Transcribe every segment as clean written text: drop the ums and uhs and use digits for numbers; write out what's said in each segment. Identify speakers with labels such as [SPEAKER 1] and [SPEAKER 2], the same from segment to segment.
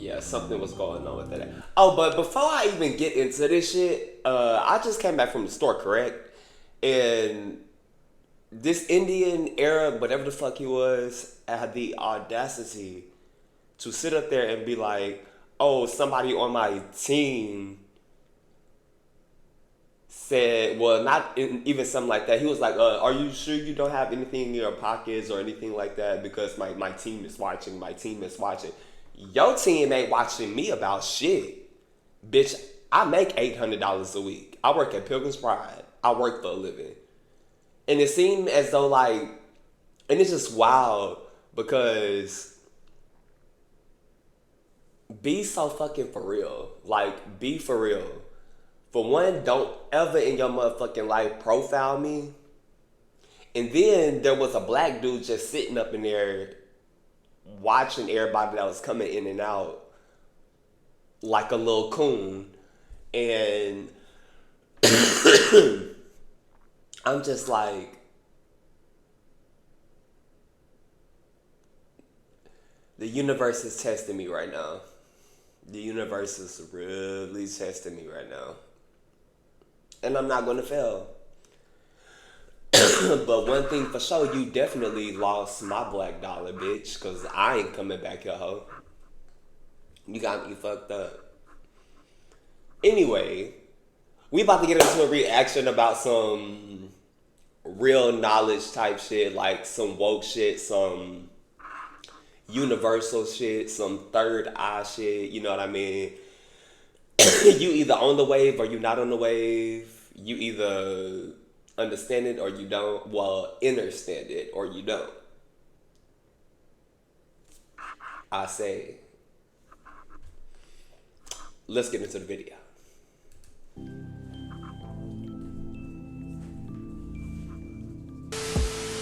[SPEAKER 1] Yeah, something was going on with that. Oh, but before I even get into this shit, I just came back from the store, correct? And this Indian Arab, whatever the fuck he was, had the audacity to sit up there and be like, "Oh, somebody on my team said, well, not even something like that. He was like, are you sure you don't have anything in your pockets or anything like that? Because my team is watching. My team is watching. Your team ain't watching me about shit. Bitch, I make $800 a week. I work at Pilgrim's Pride. I work for a living." And it seemed as though like, and it's just wild because be so fucking for real. Like, be for real. For one, don't ever in your motherfucking life profile me. And then there was a black dude just sitting up in there watching everybody that was coming in and out like a little coon. And I'm just like, the universe is testing me right now. The universe is really testing me right now. And I'm not gonna fail. But one thing for sure, you definitely lost my black dollar, bitch, because I ain't coming back here, hoe. You got me fucked up. Anyway, we about to get into a reaction about some real knowledge type shit, like some woke shit, some universal shit, some third eye shit, you know what I mean? You either on the wave or you not on the wave. You either understand it or you don't. Well, understand it or you don't. I say, let's get into the video.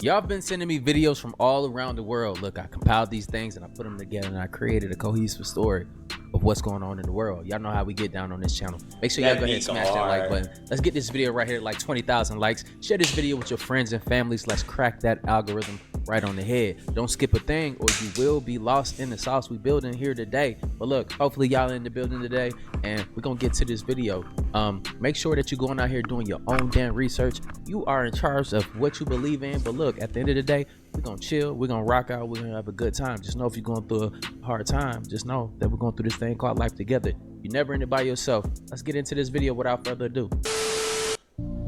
[SPEAKER 2] Y'all been sending me videos from all around the world. Look, I compiled these things and I put them together and I created a cohesive story of what's going on in the world. Y'all know how we get down on this channel. Make sure y'all go ahead and smash that like button. Let's get this video right here like 20,000 likes. Share this video with your friends and families. Let's crack that algorithm right on the head. Don't skip a thing or you will be lost in the sauce we building here today. But look, hopefully y'all in the building today and we're gonna get to this video. Make sure that you're going out here doing your own damn research. You are in charge of what you believe in. But look, at the end of the day, we're gonna chill, we're gonna rock out, we're gonna have a good time. Just know if you're going through a hard time, just know that we're going through this thing called life together. You're never in it by yourself. Let's get into this video without further ado.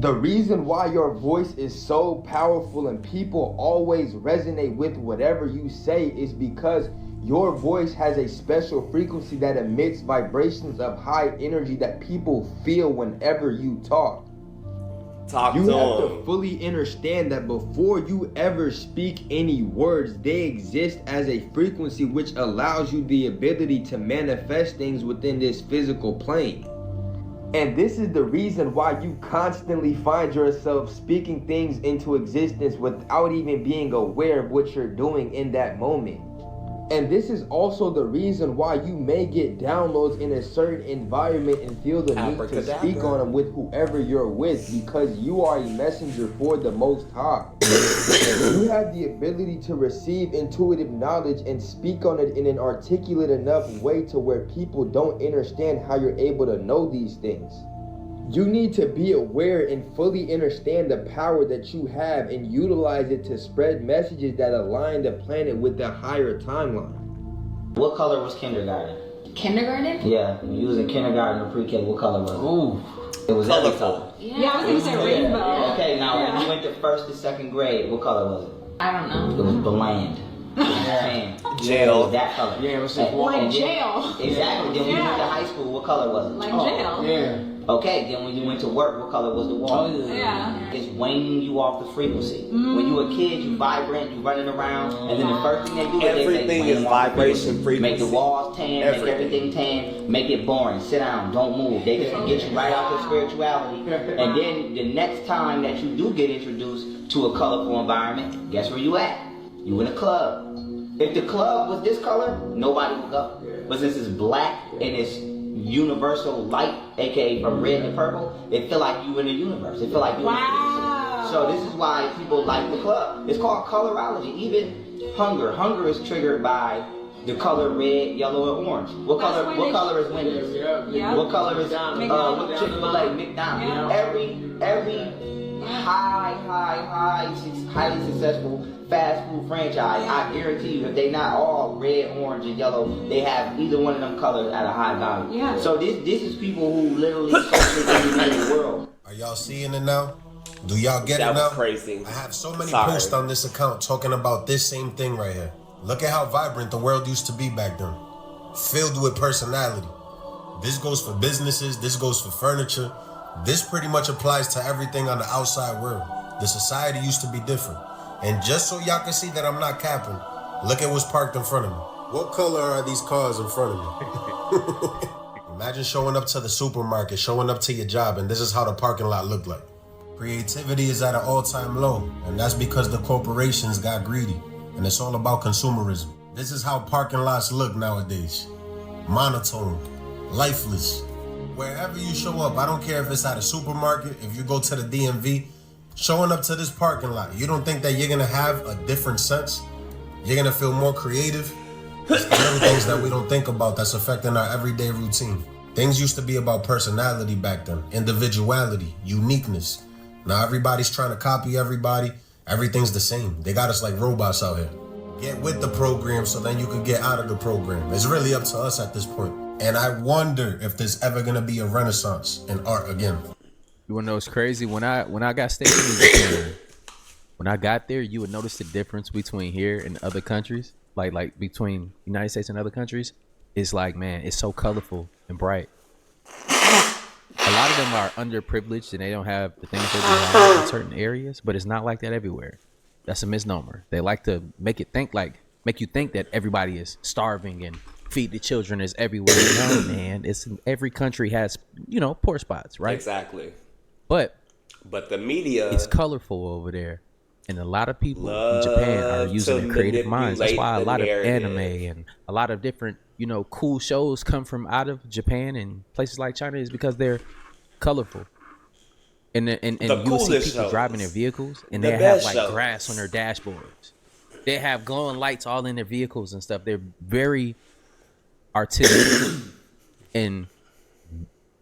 [SPEAKER 3] The reason why your voice is so powerful and people always resonate with whatever you say is because your voice has a special frequency that emits vibrations of high energy that people feel whenever you talk. You have to fully understand that before you ever speak any words, they exist as a frequency which allows you the ability to manifest things within this physical plane. And this is the reason why you constantly find yourself speaking things into existence without even being aware of what you're doing in that moment. And this is also the reason why you may get downloads in a certain environment and feel the need to speak on them with whoever you're with, because you are a messenger for the Most High. You have the ability to receive intuitive knowledge and speak on it in an articulate enough way to where people don't understand how you're able to know these things. You need to be aware and fully understand the power that you have and utilize it to spread messages that align the planet with the higher timeline.
[SPEAKER 4] What color was kindergarten?
[SPEAKER 5] Kindergarten?
[SPEAKER 4] Yeah, when you was in kindergarten or pre-K, what color was it?
[SPEAKER 1] Ooh,
[SPEAKER 4] it was colorful.
[SPEAKER 5] Yeah, I was going to say rainbow.
[SPEAKER 4] Okay, now when you went to first to second grade, what color was it?
[SPEAKER 5] I don't know.
[SPEAKER 4] It was bland.
[SPEAKER 1] Jail.
[SPEAKER 4] It was that color.
[SPEAKER 6] Yeah, it was
[SPEAKER 5] like jail.
[SPEAKER 4] Exactly. Then when you went to high school, what color was it?
[SPEAKER 5] Like jail.
[SPEAKER 6] Yeah.
[SPEAKER 4] Okay, then when you went to work, what color was the wall?
[SPEAKER 5] Yeah.
[SPEAKER 4] It's waning you off the frequency. When you a kid, you vibrant, you running around, and then the first thing they do is
[SPEAKER 1] everything is vibration frequency.
[SPEAKER 4] Make the walls tan, make everything tan, make it boring. Sit down, don't move. They just get you right out of spirituality. And then the next time that you do get introduced to a colorful environment, guess where you at? You in a club. If the club was this color, nobody would go. But since it's black and it's universal light, aka from red to purple, it feel like you in the universe. It feel like you in the universe. So this is why people like the club. It's called colorology. Even hunger. Hunger is triggered by the color red, yellow, and orange. What color is Wendy's?
[SPEAKER 5] Yeah.
[SPEAKER 4] What color is
[SPEAKER 5] McDonald's.
[SPEAKER 4] Chick-fil-A, McDonald's?
[SPEAKER 5] Yeah.
[SPEAKER 4] Every highly successful fast food franchise, I guarantee you, if they not all red, orange, and yellow, they have either one of them colors at a high value.
[SPEAKER 5] Yeah.
[SPEAKER 4] So this is people who literally socially engineer the world.
[SPEAKER 6] Are y'all seeing it now? Do y'all get
[SPEAKER 1] That
[SPEAKER 6] it now?
[SPEAKER 1] was crazy.
[SPEAKER 6] I have so many
[SPEAKER 1] Sorry.
[SPEAKER 6] posts on this account talking about this same thing right here. Look at how vibrant the world used to be back then. Filled with personality. This goes for businesses, this goes for furniture. This pretty much applies to everything on the outside world. The society used to be different. And just so y'all can see that I'm not capping, look at what's parked in front of me. What color are these cars in front of me? Imagine showing up to the supermarket, showing up to your job, and this is how the parking lot looked like. Creativity is at an all-time low, and that's because the corporations got greedy, and it's all about consumerism. This is how parking lots look nowadays. Monotone, lifeless. Wherever you show up, I don't care if it's at a supermarket, if you go to the DMV, showing up to this parking lot, you don't think that you're gonna have a different sense? You're gonna feel more creative? It's the little things that we don't think about that's affecting our everyday routine. Things used to be about personality back then, individuality, uniqueness. Now everybody's trying to copy everybody. Everything's the same. They got us like robots out here. Get with the program so then you can get out of the program. It's really up to us at this point. And I wonder if there's ever gonna be a renaissance in art again.
[SPEAKER 2] You wanna know what's crazy? When I got stationed in Japan, when I got there, you would notice the difference between here and other countries, like between United States and other countries. It's like, man, it's so colorful and bright. A lot of them are underprivileged and they don't have the things that we have in certain areas, but it's not like that everywhere. That's a misnomer. They like to make you think that everybody is starving and feed the children is everywhere. No, man, it's every country has, poor spots, right?
[SPEAKER 1] Exactly.
[SPEAKER 2] But
[SPEAKER 1] the media
[SPEAKER 2] is colorful over there, and a lot of people in Japan are using their creative minds. That's why a lot of anime and a lot of different, cool shows come from out of Japan and places like China is because they're colorful. And you see people driving their vehicles and they have like grass on their dashboards. They have glowing lights all in their vehicles and stuff. They're very artistic. And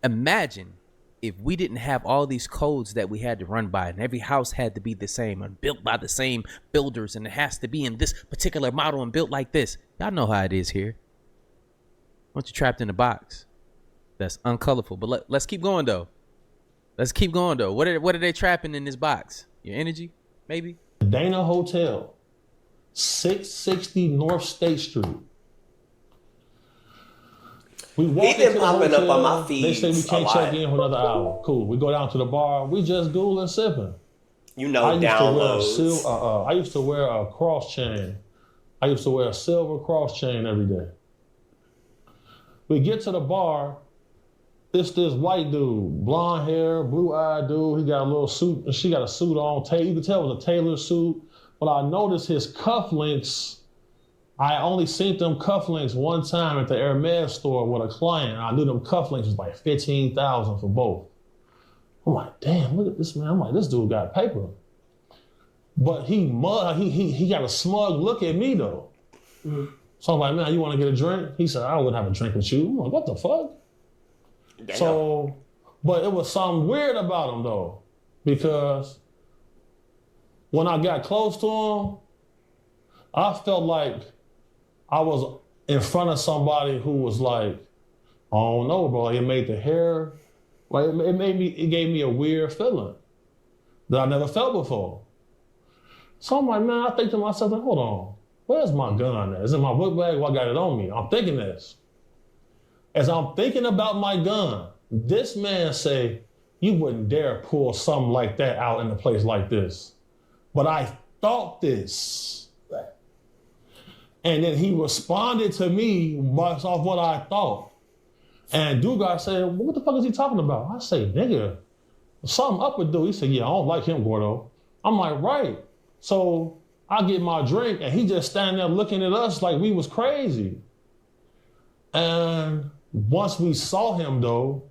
[SPEAKER 2] imagine if we didn't have all these codes that we had to run by, and every house had to be the same and built by the same builders, and it has to be in this particular model and built like this. Y'all know how it is here. Once you're trapped in a box that's uncolorful. But let's keep going though. What are they trapping in this box? Your energy, maybe?
[SPEAKER 7] Dana Hotel, 660 North State Street. We walk into the
[SPEAKER 1] popping
[SPEAKER 7] hotel,
[SPEAKER 1] up on my feed.
[SPEAKER 7] They say we can't check in for another hour. Cool. We go down to the bar. We just Google and sipping.
[SPEAKER 1] Downloads.
[SPEAKER 7] I used to wear a cross chain. I used to wear a silver cross chain every day. We get to the bar. This white dude, blonde hair, blue-eyed dude. He got a little suit, and she got a suit on. You could tell it was a tailored suit. But I noticed his cufflinks. I only seen them cufflinks one time at the Hermes store with a client. I knew them cufflinks was like $15,000 for both. I'm like, damn, look at this man. I'm like, this dude got paper. But he got a smug look at me though. Mm-hmm. So I'm like, man, you want to get a drink? He said, I wouldn't have a drink with you. I'm like, what the fuck? Damn. So, but it was something weird about him though, because when I got close to him, I felt like I was in front of somebody who was like, I don't know, bro. Like it made the hair, like it gave me a weird feeling that I never felt before. So I'm like, man, I think to myself, like, hold on, where's my gun at? Is it my book bag? Well, I got it on me. I'm thinking this. As I'm thinking about my gun, this man say, you wouldn't dare pull something like that out in a place like this. But I thought this. And then he responded to me based off what I thought. And Dugas said, well, what the fuck is he talking about? I say, nigga, something up with dude. He said, yeah, I don't like him, Gordo. I'm like, right. So I get my drink and he just standing there looking at us like we was crazy. And once we saw him though,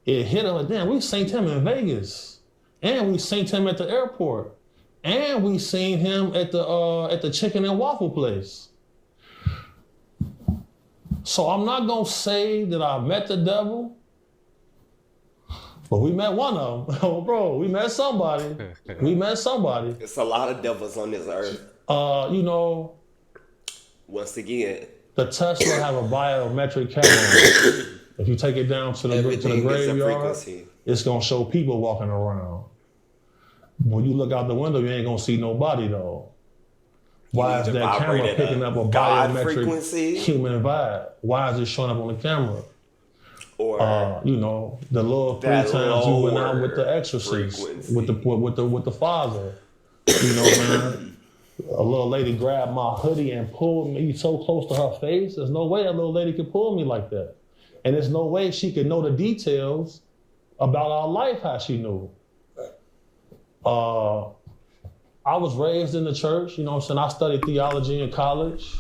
[SPEAKER 7] it hit us like, damn, we seen him in Vegas. And we seen him at the airport. And we seen him at the chicken and waffle place. So I'm not gonna say that I met the devil, but we met one of them. Oh, bro, we met somebody.
[SPEAKER 1] It's a lot of devils on this earth.
[SPEAKER 7] You know,
[SPEAKER 1] once again,
[SPEAKER 7] the Tesla have a biometric camera. If you take it down to the graveyard, it's gonna show people walking around. When you look out the window, you ain't gonna see nobody though. Why is that camera picking up a biometric human vibe? Why is it showing up on the camera? Or you know, the little 3 times you went out with the exorcist, with the father. You know, man. A little lady grabbed my hoodie and pulled me so close to her face. There's no way that little lady could pull me like that. And there's no way she could know the details about our life how she knew. I was raised in the church, you know what I'm saying? I studied theology in college.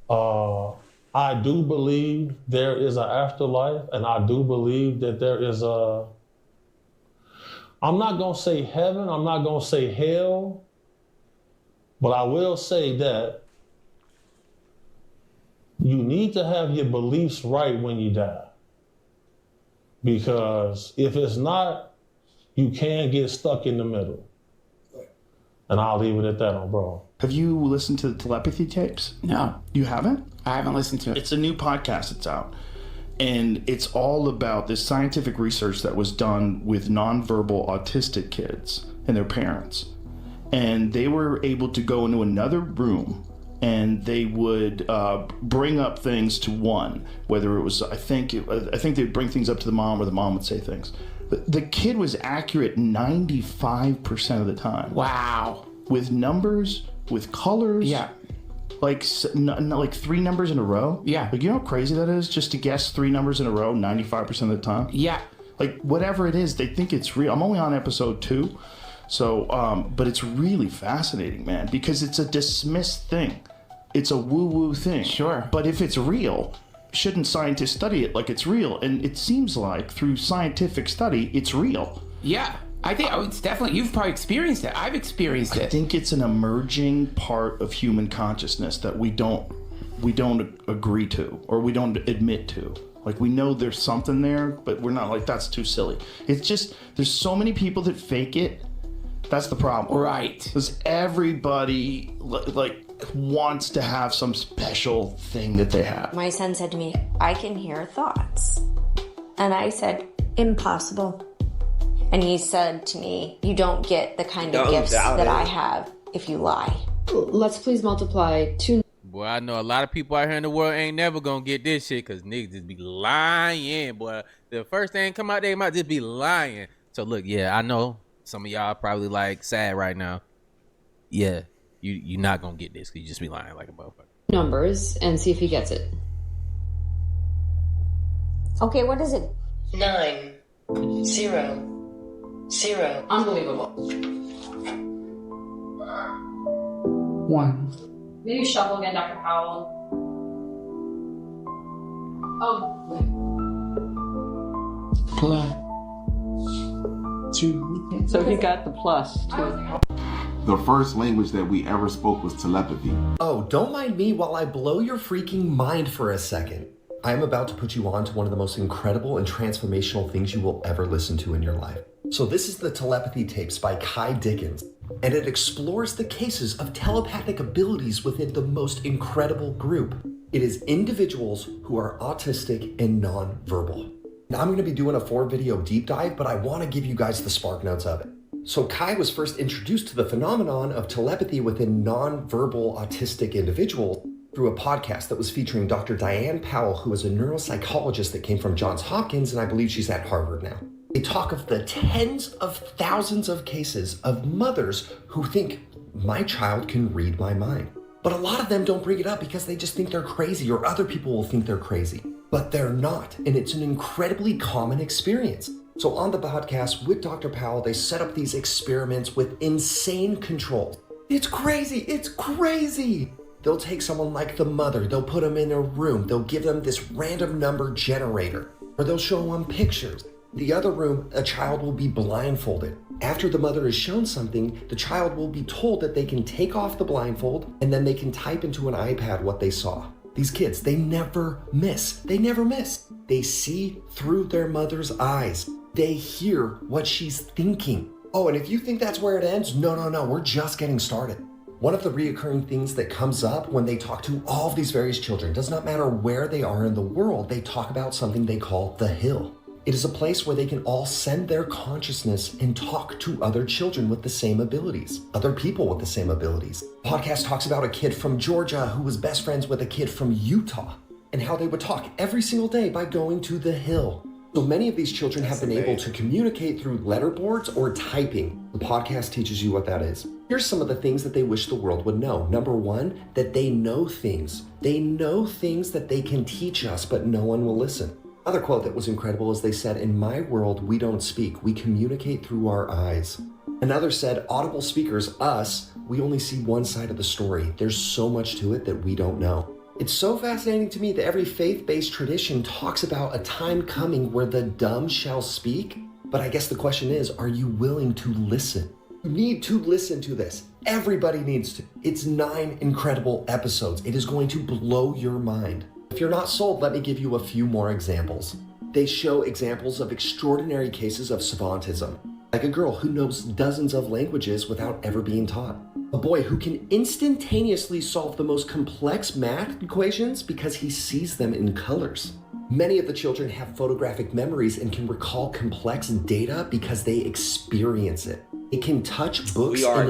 [SPEAKER 7] I do believe there is an afterlife, and I do believe that there is I'm not gonna say heaven, I'm not gonna say hell, but I will say that you need to have your beliefs right when you die. Because if it's not, you can get stuck in the middle. And I'll leave it at that on bro.
[SPEAKER 8] Have you listened to the telepathy tapes?
[SPEAKER 9] No.
[SPEAKER 8] You haven't?
[SPEAKER 9] I haven't listened to it.
[SPEAKER 8] It's a new podcast that's out. And it's all about this scientific research that was done with nonverbal autistic kids and their parents. And they were able to go into another room and they would bring up things to one, whether it was, I think they'd bring things up to the mom or the mom would say things. But the kid was accurate 95% of the time.
[SPEAKER 9] Wow.
[SPEAKER 8] With numbers, with colors.
[SPEAKER 9] Yeah.
[SPEAKER 8] Like 3 numbers in a row.
[SPEAKER 9] Yeah.
[SPEAKER 8] Like, you know how crazy that is? Just to guess 3 numbers in a row 95% of the time?
[SPEAKER 9] Yeah.
[SPEAKER 8] Like, whatever it is, they think it's real. I'm only on episode 2. So, but it's really fascinating, man, because it's a dismissed thing. It's a woo-woo thing.
[SPEAKER 9] Sure.
[SPEAKER 8] But if it's real, shouldn't scientists study it like it's real? And it seems like through scientific study, it's real.
[SPEAKER 9] Yeah. I think it's definitely, you've probably experienced it. I've experienced it.
[SPEAKER 8] I think it's an emerging part of human consciousness that we don't agree to, or we don't admit to. Like, we know there's something there, but we're not like, that's too silly. It's just, there's so many people that fake it. That's the problem.
[SPEAKER 9] Right.
[SPEAKER 8] Because everybody, like, wants to have some special thing that they have.
[SPEAKER 10] My son said to me, I can hear thoughts. And I said, impossible. And he said to me, you don't get the kind of gifts that I have if you lie.
[SPEAKER 5] Let's please multiply 2.
[SPEAKER 2] Boy, I know a lot of people out here in the world ain't never gonna get this shit because niggas just be lying, boy. The first thing come out, they might just be lying. So look, yeah, I know some of y'all probably like sad right now. Yeah, you're not gonna get this because you just be lying like a motherfucker.
[SPEAKER 5] Numbers and see if he gets it.
[SPEAKER 10] Okay, what is it?
[SPEAKER 11] 9 0 0.
[SPEAKER 5] Unbelievable.
[SPEAKER 9] 1.
[SPEAKER 5] Maybe shuffle again, Dr. Powell. Oh,
[SPEAKER 9] +2.
[SPEAKER 12] So he got the plus, too.
[SPEAKER 13] The first language that we ever spoke was telepathy.
[SPEAKER 14] Oh, don't mind me while I blow your freaking mind for a second. I am about to put you on to one of the most incredible and transformational things you will ever listen to in your life. So this is the Telepathy Tapes by Kai Dickens, and it explores the cases of telepathic abilities within the most incredible group. It is individuals who are autistic and non-verbal. Now I'm going to be doing a 4-video deep dive, but I want to give you guys the spark notes of it. So Kai was first introduced to the phenomenon of telepathy within non-verbal autistic individuals through a podcast that was featuring Dr. Diane Powell, who is a neuropsychologist that came from Johns Hopkins, and I believe she's at Harvard now. They talk of the tens of thousands of cases of mothers who think, my child can read my mind. But a lot of them don't bring it up because they just think they're crazy, or other people will think they're crazy. But they're not, and it's an incredibly common experience. So on the podcast with Dr. Powell, they set up these experiments with insane controls. It's crazy, it's crazy! They'll take someone like the mother, they'll put them in a room, they'll give them this random number generator, or they'll show them pictures. The other room, a child will be blindfolded. After the mother is shown something, the child will be told that they can take off the blindfold and then they can type into an iPad what they saw. These kids, they never miss. They never miss. They see through their mother's eyes. They hear what she's thinking. Oh, and if you think that's where it ends, no, we're just getting started. One of the reoccurring things that comes up when they talk to all of these various children, does not matter where they are in the world, they talk about something they call the Hill. It is a place where they can all send their consciousness and talk to other children with the same abilities, other people with the same abilities. The podcast talks about a kid from Georgia who was best friends with a kid from Utah and how they would talk every single day by going to the Hill. So many of these children have been able to communicate through letterboards or typing. The podcast teaches you what that is. Here's some of the things that they wish the world would know. Number one, that they know things. They know things that they can teach us, but no one will listen. Another quote that was incredible is they said, "In my world, we don't speak. We communicate through our eyes." Another said, "Audible speakers, us, we only see one side of the story. There's so much to it that we don't know." It's so fascinating to me that every faith-based tradition talks about a time coming where the dumb shall speak. But I guess the question is, are you willing to listen? You need to listen to this. Everybody needs to. It's 9 incredible episodes. It is going to blow your mind. If you're not sold, let me give you a few more examples. They show examples of extraordinary cases of savantism, like a girl who knows dozens of languages without ever being taught. A boy who can instantaneously solve the most complex math equations because he sees them in colors. Many of the children have photographic memories and can recall complex data because they experience it. It can touch books and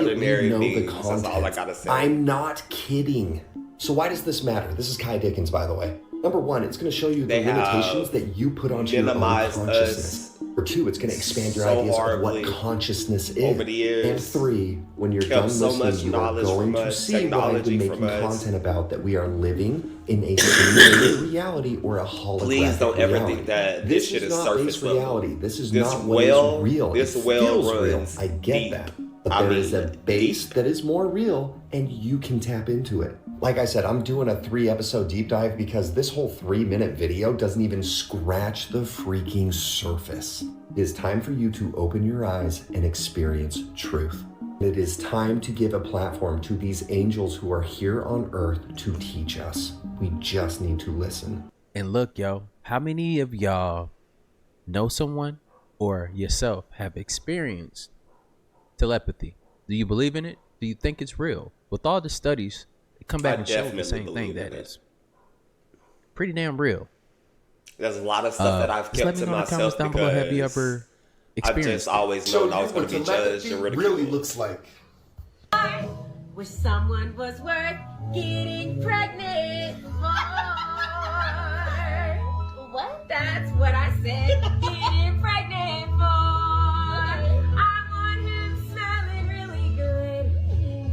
[SPEAKER 14] immediately know the content.
[SPEAKER 1] That's all I gotta say.
[SPEAKER 14] I'm not kidding. So why does this matter? This is Kai Dickens, by the way. Number one, it's going to show you the limitations that you put onto your own consciousness. Number two, it's going to expand your ideas of what consciousness is.
[SPEAKER 1] Over the years,
[SPEAKER 14] and three, when you're done listening, you are going to see what I've been making content about, that we are living in a simulated reality or a holographic
[SPEAKER 1] Please don't ever
[SPEAKER 14] reality.
[SPEAKER 1] think that this shit is surface level.
[SPEAKER 14] Reality. This is not what is real.
[SPEAKER 1] This
[SPEAKER 14] it
[SPEAKER 1] well
[SPEAKER 14] feels real.
[SPEAKER 1] runs
[SPEAKER 14] I get
[SPEAKER 1] deep.
[SPEAKER 14] that. But there is a base that is more real, and you can tap into it. Like I said, I'm doing a 3-episode deep dive because this whole 3-minute video doesn't even scratch the freaking surface. It is time for you to open your eyes and experience truth. It is time to give a platform to these angels who are here on earth to teach us. We just need to listen.
[SPEAKER 2] And look, yo, how many of y'all know someone or yourself have experienced telepathy? Do you believe in it? Do you think it's real? With all the studies, they come back and show the same thing, that it's pretty damn real.
[SPEAKER 1] There's a lot of stuff that I've kept to myself
[SPEAKER 2] down below. Have you ever experienced?
[SPEAKER 1] I've just always known I was going to be judged and ridiculed.
[SPEAKER 6] Really looks like.
[SPEAKER 15] Wish someone was worth getting pregnant for. What? That's what I said. Getting pregnant for. I want him smelling really good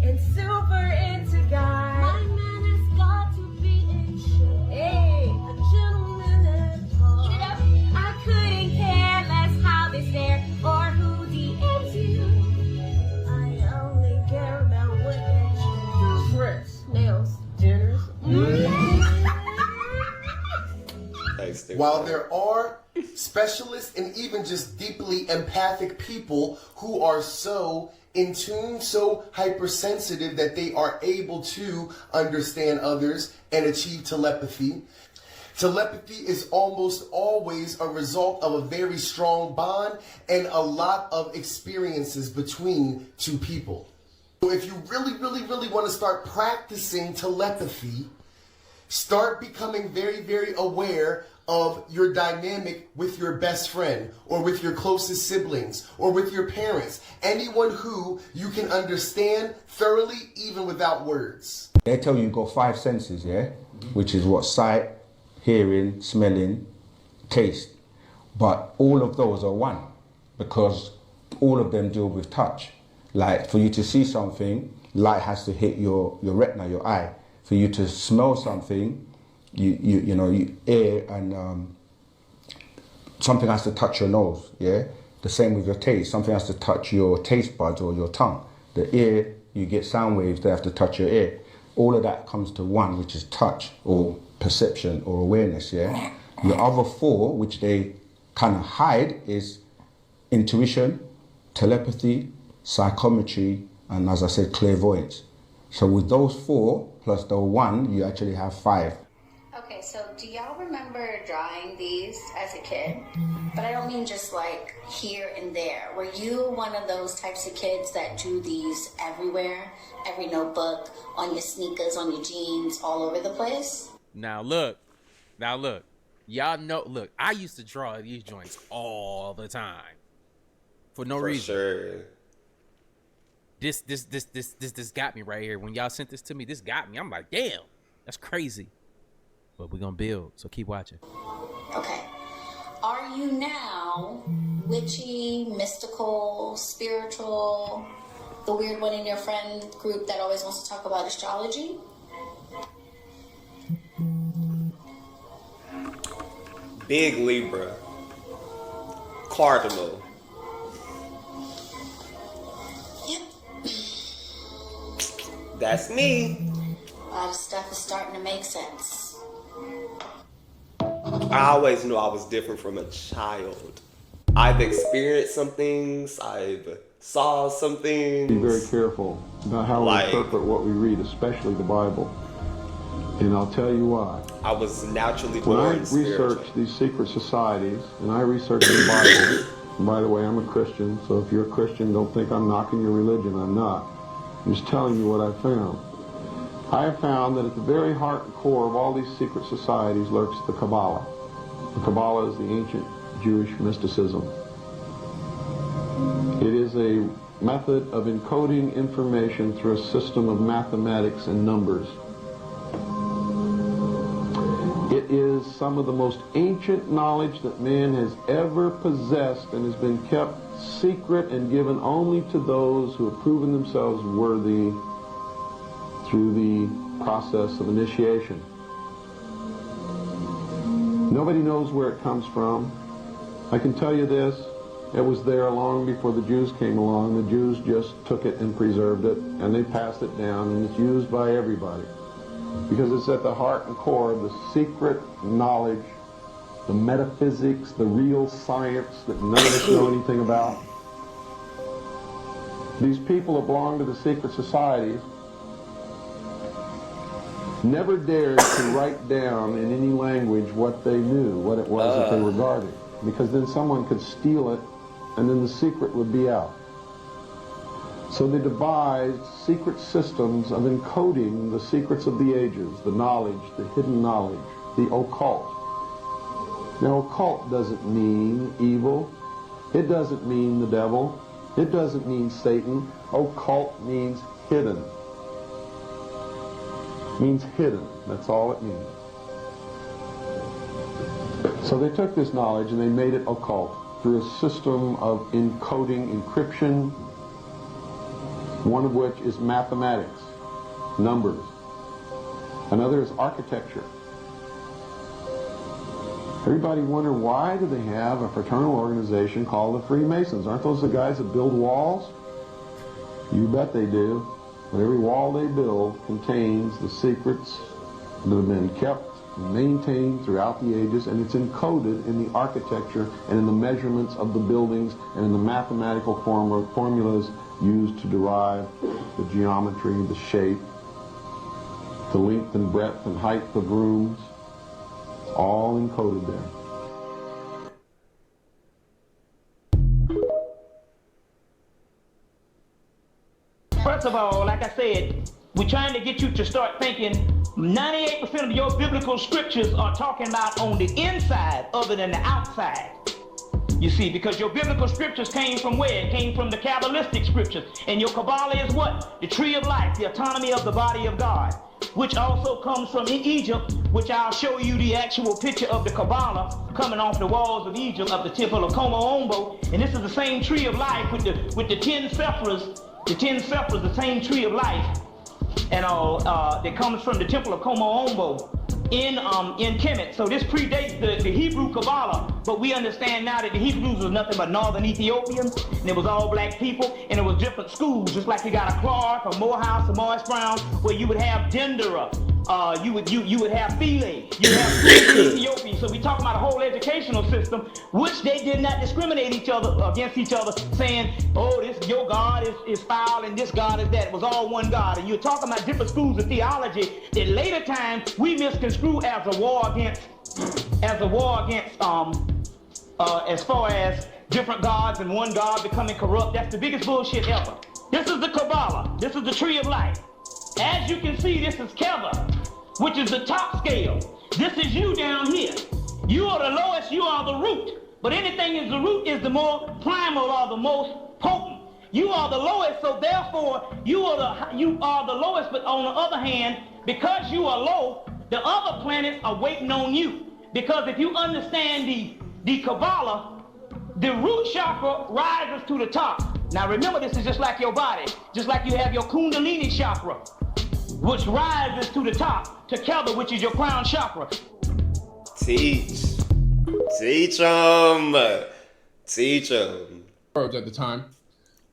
[SPEAKER 15] and super into guys. My man has got to be in shape. Hey, a gentleman at heart. Eat it up. I couldn't care less how they stare or who DMs you. I only care about what they choose. Dress, nails, dinners.
[SPEAKER 6] While there are specialists and even just deeply empathic people who are so in tune, so hypersensitive that they are able to understand others and achieve telepathy. Telepathy is almost always a result of a very strong bond and a lot of experiences between two people. So if you really want to start practicing telepathy, start becoming very aware of your dynamic with your best friend or with your closest siblings or with your parents, anyone who you can understand thoroughly even without words.
[SPEAKER 16] They tell you you've got 5 senses, yeah? Which is what? Sight, hearing, smelling, taste. But all of those are one because all of them deal with touch. Like for you to see something, light has to hit your retina, your eye. For you to smell something, you air and something has to touch your nose, yeah? The same with your taste. Something has to touch your taste buds or your tongue. The ear, you get sound waves that have to touch your ear. All of that comes to one, which is touch or perception or awareness, yeah? The other 4, which they kind of hide, is intuition, telepathy, psychometry, and as I said, clairvoyance. So with those 4, plus the 1, you actually have 5.
[SPEAKER 10] Okay, so do y'all remember drawing these as a kid? But I don't mean just like here and there. Were you one of those types of kids that drew these everywhere? Every notebook, on your sneakers, on your jeans, all over the place?
[SPEAKER 2] Now look. Y'all know, look, I used to draw these joints all the time. For no reason.
[SPEAKER 1] Sure.
[SPEAKER 2] This got me right here. When y'all sent this to me, this got me. I'm like, damn, that's crazy. But we're gonna build, so keep watching.
[SPEAKER 10] Okay. Are you now witchy, mystical, spiritual, the weird one in your friend group that always wants to talk about astrology?
[SPEAKER 1] Big Libra. Cardinal.
[SPEAKER 10] Yep.
[SPEAKER 1] That's me.
[SPEAKER 10] A lot of stuff is starting to make sense.
[SPEAKER 1] I always knew I was different from a child. I've experienced some things. I've saw some things.
[SPEAKER 17] Be very careful about how we interpret what we read, especially the Bible. And I'll tell you why.
[SPEAKER 1] I was naturally
[SPEAKER 17] when
[SPEAKER 1] born
[SPEAKER 17] I
[SPEAKER 1] spiritual.
[SPEAKER 17] research these secret societies, and I research the Bible, and by the way, I'm a Christian, so if you're a Christian, don't think I'm knocking your religion. I'm not. I'm just telling you what I found. I have found that at the very heart and core of all these secret societies lurks the Kabbalah. The Kabbalah is the ancient Jewish mysticism. It is a method of encoding information through a system of mathematics and numbers. It is some of the most ancient knowledge that man has ever possessed and has been kept secret and given only to those who have proven themselves worthy through the process of initiation. Nobody knows where it comes from. I can tell you this, it was there long before the Jews came along. The Jews just took it and preserved it, and they passed it down, and it's used by everybody. Because it's at the heart and core of the secret knowledge, the metaphysics, the real science that none of us know anything about. These people that belong to the secret societies never dared to write down in any language what they knew, what it was that they were guarding. Because then someone could steal it, and then the secret would be out. So they devised secret systems of encoding the secrets of the ages, the knowledge, the hidden knowledge, the occult. Now, occult doesn't mean evil. It doesn't mean the devil. It doesn't mean Satan. Occult means hidden. It means hidden. That's all it means. So they took this knowledge and they made it occult through a system of encoding, encryption, one of which is mathematics, numbers. Another is architecture. Everybody wonder, why do they have a fraternal organization called the Freemasons? Aren't those the guys that build walls? You bet they do. But every wall they build contains the secrets that have been kept and maintained throughout the ages, and it's encoded in the architecture and in the measurements of the buildings and in the mathematical formulas used to derive the geometry, the shape, the length and breadth and height of rooms, all encoded there.
[SPEAKER 18] First of all, like I said, we're trying to get you to start thinking 98% of your biblical scriptures are talking about on the inside other than the outside. You see, because your biblical scriptures came from where? It came from the Kabbalistic scriptures. And your Kabbalah is what? The tree of life, the autonomy of the body of God, which also comes from Egypt, which I'll show you the actual picture of the Kabbalah coming off the walls of Egypt of the temple of Komo-Ombo. And this is the same tree of life with the 10 Sephiras, the same tree of life, and all that comes from the temple of Komo-Ombo in Kemet. So this predates the Hebrew Kabbalah, but we understand now that the Hebrews was nothing but northern Ethiopians, and it was all black people, and it was different schools, just like you got a Clark, a Morehouse, a Morris Brown, where you would have Dendera, you would have Philae, you have schools in Ethiopia, educating. So we talk about a whole educational system, which they did not discriminate against each other, saying, oh, this your God is foul and this God is that. It was all one God. And you're talking about different schools of theology that later times we misconstrue as a war against, as far as different gods and one God becoming corrupt. That's the biggest bullshit ever. This is the Kabbalah. This is the tree of life. As you can see, this is Keva, which is the top scale. This is you down here. You are the lowest, you are the root. But anything is the root is the more primal or the most potent. You are the lowest, so therefore you are the lowest, but on the other hand, because you are low, the other planets are waiting on you. Because if you understand the Kabbalah, the root chakra rises to the top. Now remember, this is just like your body. Just like you have your Kundalini chakra, which rises to the top, to Keva, which is your crown chakra.
[SPEAKER 1] Teach them. Teach them.
[SPEAKER 19] At the time.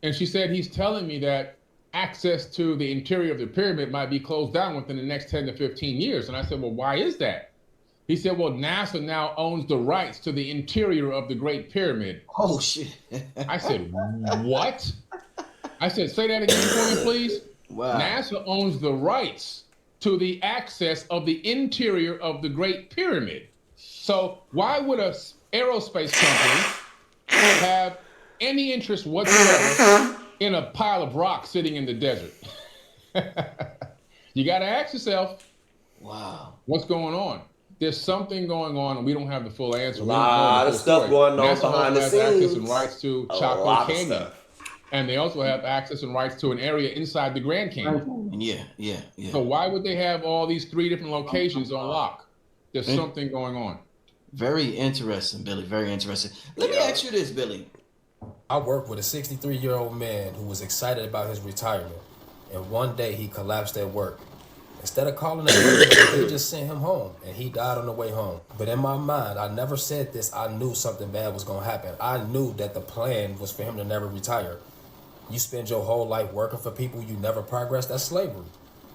[SPEAKER 19] And she said, he's telling me that access to the interior of the pyramid might be closed down within the next 10 to 15 years. And I said, well, why is that? He said, well, NASA now owns the rights to the interior of the Great Pyramid.
[SPEAKER 20] Oh, shit.
[SPEAKER 19] I said, what? I said, say that again for me, please.
[SPEAKER 20] Wow.
[SPEAKER 19] NASA owns the rights to the access of the interior of the Great Pyramid. So why would a aerospace company have any interest whatsoever in a pile of rocks sitting in the desert? You got to ask yourself,
[SPEAKER 20] wow,
[SPEAKER 19] what's going on? There's something going on, and we don't have the full answer.
[SPEAKER 1] A lot of stuff going on behind the scenes.
[SPEAKER 19] Access and rights to Chaco Canyon. And they also have access and rights to an area inside the Grand Canyon.
[SPEAKER 20] Yeah.
[SPEAKER 19] So why would they have all these 3 different locations on lock? There's something going on.
[SPEAKER 20] Very interesting, Billy. Very interesting. Let me ask you this, Billy.
[SPEAKER 21] I worked with a 63-year-old man who was excited about his retirement. And one day he collapsed at work. Instead of calling the ambulance, they just sent him home, and he died on the way home. But in my mind, I never said this. I knew something bad was going to happen. I knew that the plan was for him to never retire. You spend your whole life working for people you never progress, that's slavery.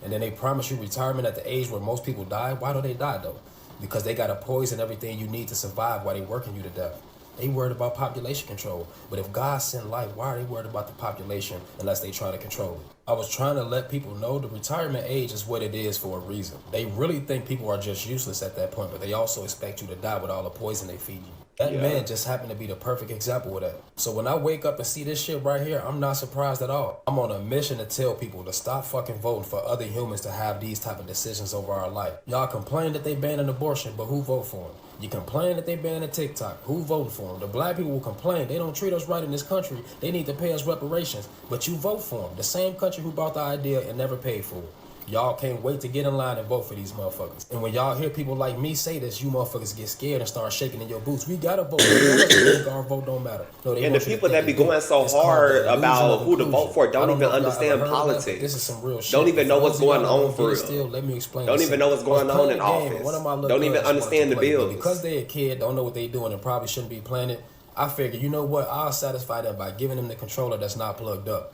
[SPEAKER 21] And then they promise you retirement at the age where most people die. Why do they die, though? Because they got to poison everything you need to survive while they working you to death. They worried about population control. But if God sent life, why are they worried about the population unless they try to control it? I was trying to let people know the retirement age is what it is for a reason. They really think people are just useless at that point, but they also expect you to die with all the poison they feed you. That man just happened to be the perfect example of that. So when I wake up and see this shit right here, I'm not surprised at all. I'm on a mission to tell people to stop fucking voting for other humans to have these type of decisions over our life. Y'all complain that they banned an abortion, but who vote for them? You complain that they banned a TikTok. Who voted for them? The black people will complain they don't treat us right in this country. They need to pay us reparations. But you vote for them. The same country who brought the idea and never paid for it. Y'all can't wait to get in line and vote for these motherfuckers. And when y'all hear people like me say this, you motherfuckers get scared and start shaking in your boots. We gotta vote. Our vote don't matter. No,
[SPEAKER 1] and the people that be going so hard about who to vote for don't even understand politics.
[SPEAKER 21] This is some real shit.
[SPEAKER 1] Don't even know what's going on for real.
[SPEAKER 21] Still, let me explain.
[SPEAKER 1] Don't even know what's going on in office. Don't even understand the bills.
[SPEAKER 21] Because they a kid, don't know what they doing and probably shouldn't be playing it. I figured, you know what? I'll satisfy them by giving them the controller that's not plugged up.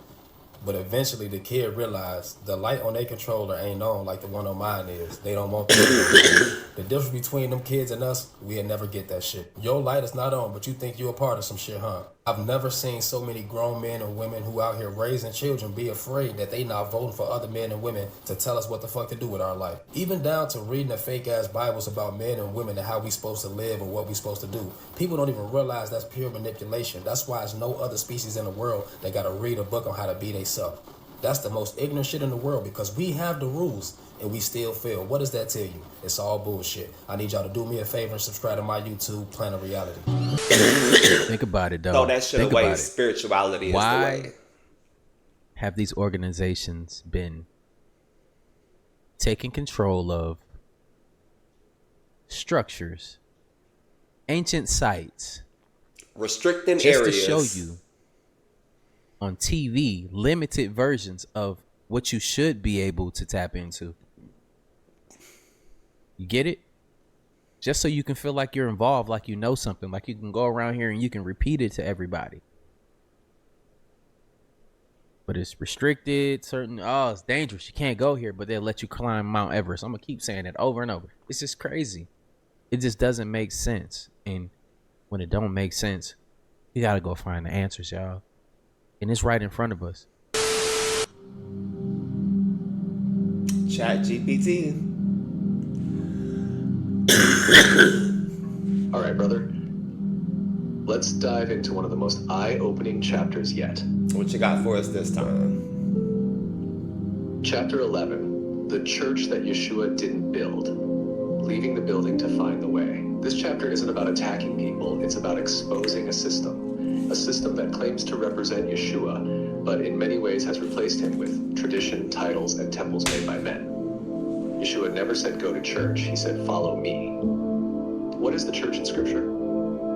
[SPEAKER 21] But eventually the kid realized the light on their controller ain't on like the one on mine is. They don't want that. The difference between them kids and us, we'll never get that shit. Your light is not on, but you think you're a part of some shit, huh? I've never seen so many grown men and women who out here raising children be afraid that they not voting for other men and women to tell us what the fuck to do with our life. Even down to reading the fake ass Bibles about men and women and how we supposed to live or what we supposed to do. People don't even realize that's pure manipulation. That's why there's no other species in the world that gotta read a book on how to be themselves. That's the most ignorant shit in the world because we have the rules and we still fail. What does that tell you? It's all bullshit. I need y'all to do me a favor and subscribe to my YouTube, Planet Reality.
[SPEAKER 2] Think about it, though.
[SPEAKER 1] Throw that shit away. Spirituality is the way.
[SPEAKER 2] Have these organizations been taking control of structures, ancient sites,
[SPEAKER 1] restricting
[SPEAKER 2] just
[SPEAKER 1] areas
[SPEAKER 2] to show you on TV limited versions of what you should be able to tap into? You get it? Just so you can feel like you're involved, like you know something, like you can go around here and you can repeat it to everybody. But it's restricted, certain, it's dangerous, you can't go here, but they'll let you climb Mount Everest. I'm gonna keep saying it over and over. It's just crazy. It just doesn't make sense. And when it don't make sense, you gotta go find the answers, y'all. And it's right in front of us.
[SPEAKER 1] Chat GPT.
[SPEAKER 3] All right, brother. Let's dive into one of the most eye-opening chapters yet.
[SPEAKER 1] What you got for us this time?
[SPEAKER 3] Chapter 11, the church that Yeshua didn't build, leaving the building to find the way. This chapter isn't about attacking people, it's about exposing a system that claims to represent Yeshua, but in many ways has replaced him with tradition, titles, and temples made by men. Yeshua never said go to church, he said follow me. What is the church in Scripture?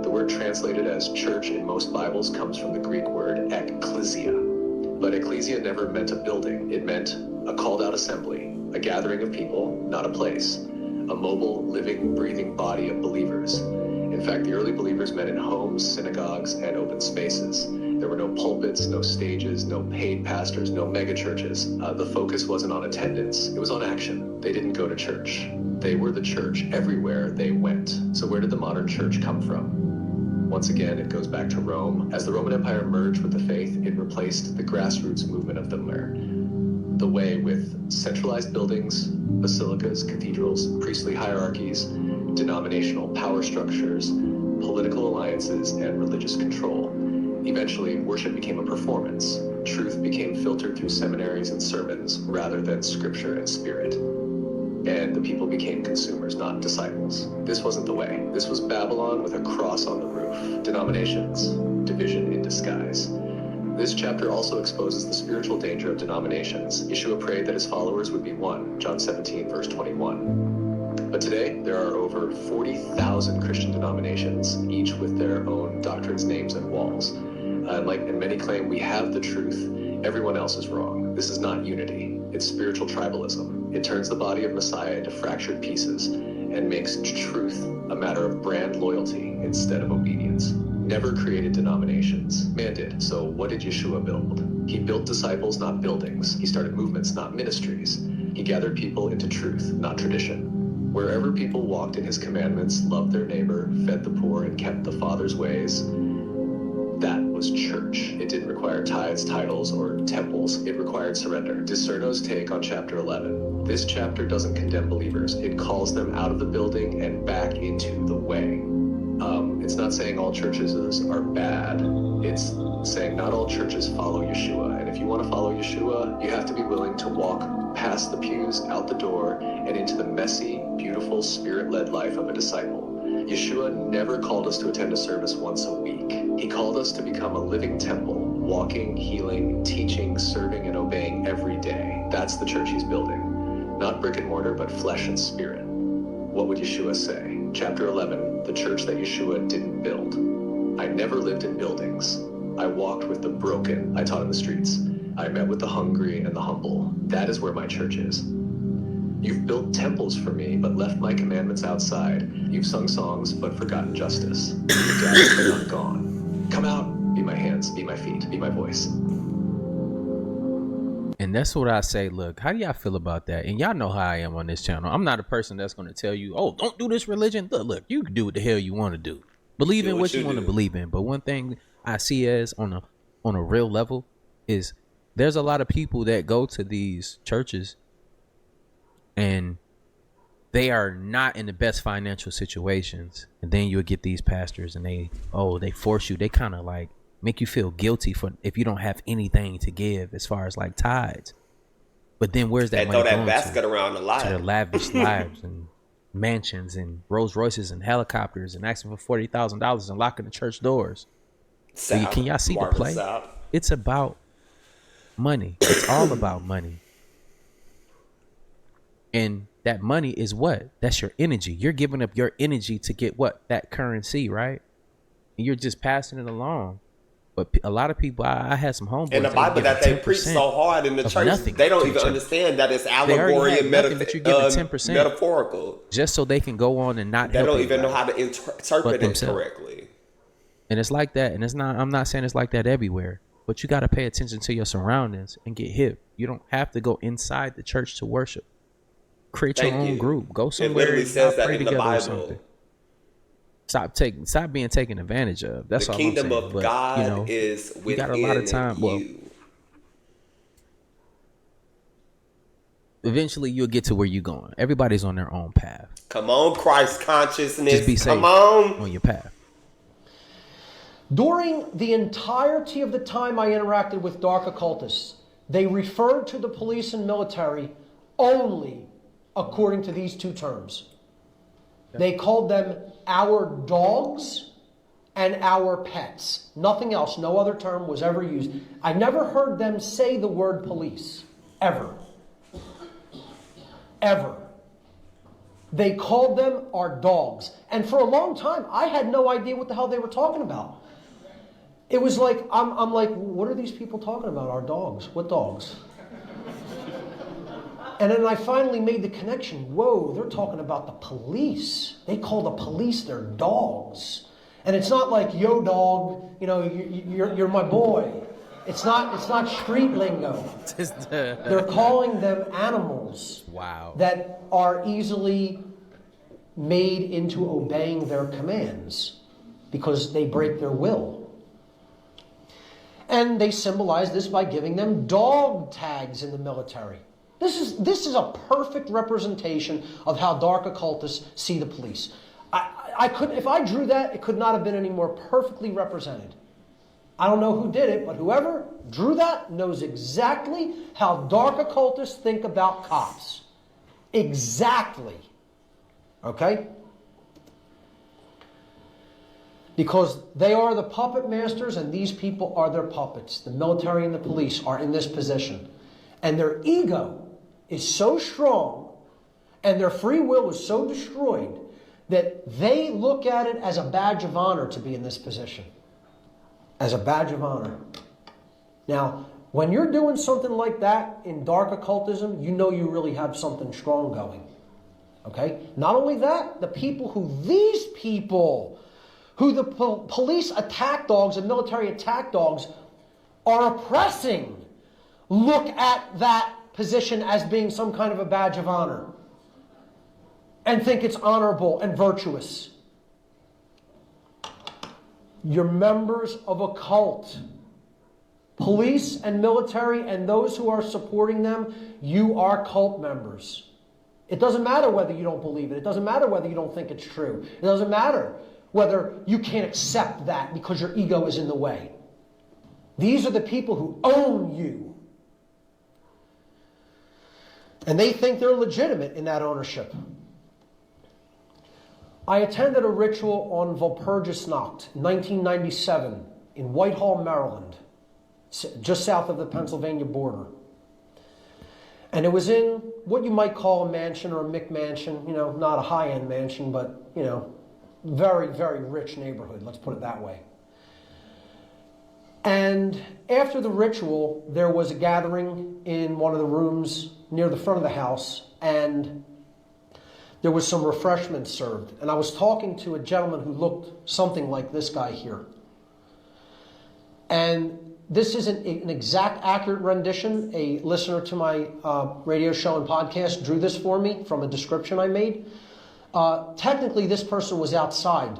[SPEAKER 3] The word translated as church in most Bibles comes from the Greek word ekklesia. But ecclesia never meant a building. It meant a called out assembly, a gathering of people, not a place, a mobile, living, breathing body of believers. In fact, the early believers met in homes, synagogues, and open spaces. There were no pulpits, no stages, no paid pastors, no mega churches. The focus wasn't on attendance, it was on action. They didn't go to church. They were the church everywhere they went. So where did the modern church come from? Once again, it goes back to Rome. As the Roman Empire merged with the faith, it replaced the grassroots movement of the way with centralized buildings, basilicas, cathedrals, priestly hierarchies, denominational power structures, political alliances, and religious control. Eventually, worship became a performance. Truth became filtered through seminaries and sermons rather than scripture and spirit. And the people became consumers, not disciples. This wasn't the way. This was Babylon with a cross on the roof. Denominations, division in disguise. This chapter also exposes the spiritual danger of denominations. Yeshua prayed that his followers would be one, John 17, verse 21. But today, there are over 40,000 Christian denominations, each with their own doctrines, names, and walls. And many claim we have the truth, everyone else is wrong. This is not unity. It's spiritual tribalism. It turns the body of Messiah into fractured pieces and makes truth a matter of brand loyalty instead of obedience. Never created denominations. Man did. So what did Yeshua build? He built disciples, not buildings. He started movements, not ministries. He gathered people into truth, not tradition. Wherever people walked in his commandments, loved their neighbor, fed the poor, and kept the Father's ways, that was church. It didn't require tithes, titles, or temples. It required surrender. Discerno's take on chapter 11. This chapter doesn't condemn believers. It calls them out of the building and back into the way. It's not saying all churches are bad. It's saying not all churches follow Yeshua. And if you want to follow Yeshua, you have to be willing to walk past the pews, out the door, and into the messy, beautiful, spirit-led life of a disciple. Yeshua never called us to attend a service once a week. He called us to become a living temple, walking, healing, teaching, serving, and obeying every day. That's the church he's building. Not brick and mortar, but flesh and spirit. What would Yeshua say? Chapter 11, the church that Yeshua didn't build. I never lived in buildings. I walked with the broken. I taught in the streets. I met with the hungry and the humble. That is where my church is. You've built temples for me, but left my commandments outside. You've sung songs, but forgotten justice. You've gathered, but not gone. Come out, be my hands, be my feet, be my voice.
[SPEAKER 2] And that's what I say. Look, how do y'all feel about that? And y'all know how I am on this channel. I'm not a person that's going to tell you, oh, don't do this religion. Look, you can do what the hell you want to do. Believe in what you want to believe in. But one thing I see as on a real level is there's a lot of people that go to these churches and they are not in the best financial situations. And then you'll get these pastors and they force you. They kind of like make you feel guilty for if you don't have anything to give as far as like tithes. But then where's that money going? They throw that basket around a lot. To their lavish lives and mansions and Rolls Royces and helicopters and asking for $40,000 and locking the church doors. Can y'all see the play? It's about money. It's all about money. And that money is what? That's your energy. You're giving up your energy to get what? That currency, right? And you're just passing it along. But a lot of people, I had some homeboys.
[SPEAKER 1] In the Bible that they preach so hard in the church, they don't even understand that it's allegory and metaphorical.
[SPEAKER 2] Just so they can go on and not
[SPEAKER 1] help. They don't even know how to interpret it correctly.
[SPEAKER 2] And it's like that. And it's not. I'm not saying it's like that everywhere. But you got to pay attention to your surroundings and get hip. You don't have to go inside the church to worship. Create your own group. Go somewhere.
[SPEAKER 1] It literally says that in the Bible.
[SPEAKER 2] Stop being taken advantage of. That's
[SPEAKER 1] the
[SPEAKER 2] all
[SPEAKER 1] kingdom
[SPEAKER 2] I'm saying.
[SPEAKER 1] of
[SPEAKER 2] But,
[SPEAKER 1] God
[SPEAKER 2] you know,
[SPEAKER 1] is within
[SPEAKER 2] you got a lot of time. Well,
[SPEAKER 1] you.
[SPEAKER 2] eventually you'll get to where you're going. Everybody's on their own path.
[SPEAKER 1] Come on, Christ consciousness.
[SPEAKER 2] Just be safe
[SPEAKER 1] Come on
[SPEAKER 2] your path.
[SPEAKER 4] During the entirety of the time I interacted with dark occultists, they referred to the police and military only according to these two terms. They called them our dogs and our pets. Nothing else, no other term was ever used. I never heard them say the word police, ever. Ever. They called them our dogs. And for a long time, I had no idea what the hell they were talking about. It was like, I'm like, what are these people talking about? Our dogs? What dogs? And then I finally made the connection. Whoa, they're talking about the police. They call the police their dogs. And it's not like, yo dog, you know, you're my boy. It's not street lingo. They're calling them animals.
[SPEAKER 2] Wow.
[SPEAKER 4] That are easily made into obeying their commands because they break their will. And they symbolize this by giving them dog tags in the military. This is a perfect representation of how dark occultists see the police. I could, if I drew that, it could not have been any more perfectly represented. I don't know who did it, but whoever drew that knows exactly how dark occultists think about cops. Exactly. Okay? Because they are the puppet masters and these people are their puppets. The military and the police are in this position. And their ego is so strong and their free will is so destroyed that they look at it as a badge of honor to be in this position. As a badge of honor. Now, when you're doing something like that in dark occultism, you know you really have something strong going. Okay? Not only that, these people who the police attack dogs and military attack dogs are oppressing, look at that position as being some kind of a badge of honor and think it's honorable and virtuous. You're members of a cult. Police and military and those who are supporting them, you are cult members. It doesn't matter whether you don't believe it. It doesn't matter whether you don't think it's true. It doesn't matter whether you can't accept that because your ego is in the way. These are the people who own you. And they think they're legitimate in that ownership. I attended a ritual on Walpurgisnacht in 1997 in Whitehall, Maryland, just south of the Pennsylvania border. And it was in what you might call a mansion or a McMansion, you know, not a high-end mansion, but, you know, very, very rich neighborhood, let's put it that way. And after the ritual, there was a gathering in one of the rooms near the front of the house, and there was some refreshments served. And I was talking to a gentleman who looked something like this guy here. And this isn't an exact, accurate rendition. A listener to my radio show and podcast drew this for me from a description I made. Technically, this person was outside.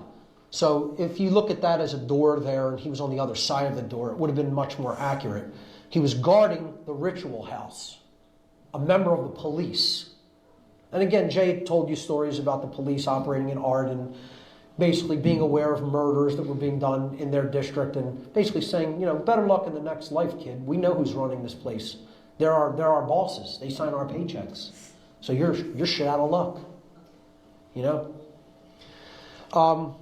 [SPEAKER 4] So if you look at that as a door there and he was on the other side of the door, it would have been much more accurate. He was guarding the ritual house, a member of the police. And again, Jay told you stories about the police operating in art and basically being aware of murders that were being done in their district and basically saying, you know, better luck in the next life, kid. We know who's running this place. They're our bosses. They sign our paychecks. So you're shit out of luck. You know?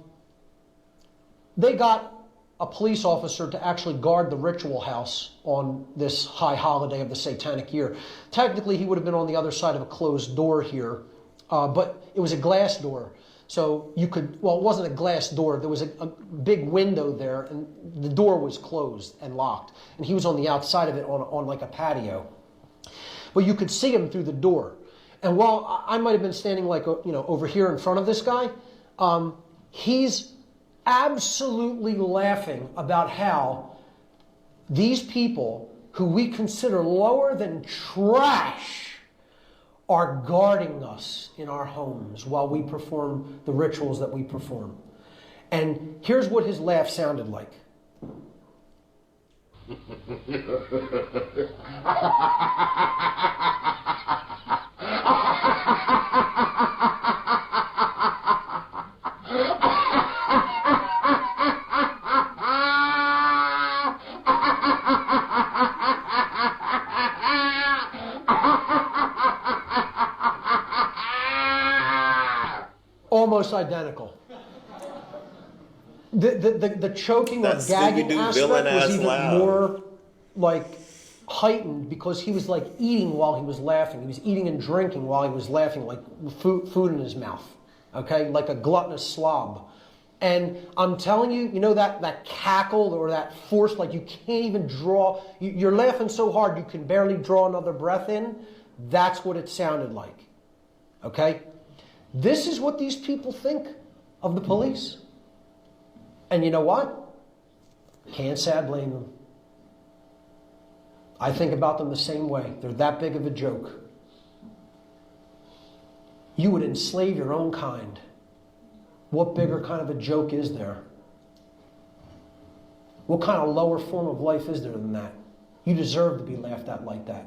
[SPEAKER 4] They got a police officer to actually guard the ritual house on this high holiday of the satanic year. Technically, he would have been on the other side of a closed door here, but it was a glass door. So you could, well, it wasn't a glass door. There was a big window there, and the door was closed and locked. And he was on the outside of it on like a patio. But you could see him through the door. And while I might have been standing like, you know, over here in front of this guy, he's absolutely laughing about how these people who we consider lower than trash are guarding us in our homes while we perform the rituals that we perform. And here's what his laugh sounded like. Almost identical. The choking or gagging aspect was even more like heightened because he was like eating while he was laughing. He was eating and drinking while he was laughing, like food in his mouth, okay, like a gluttonous slob. And I'm telling you, you know that cackle or that force, like you can't even draw, you're laughing so hard you can barely draw another breath in. That's what it sounded like, okay? This is what these people think of the police. And you know what? Can't say I blame them. I think about them the same way. They're that big of a joke. You would enslave your own kind. What bigger kind of a joke is there? What kind of lower form of life is there than that? You deserve to be laughed at like that.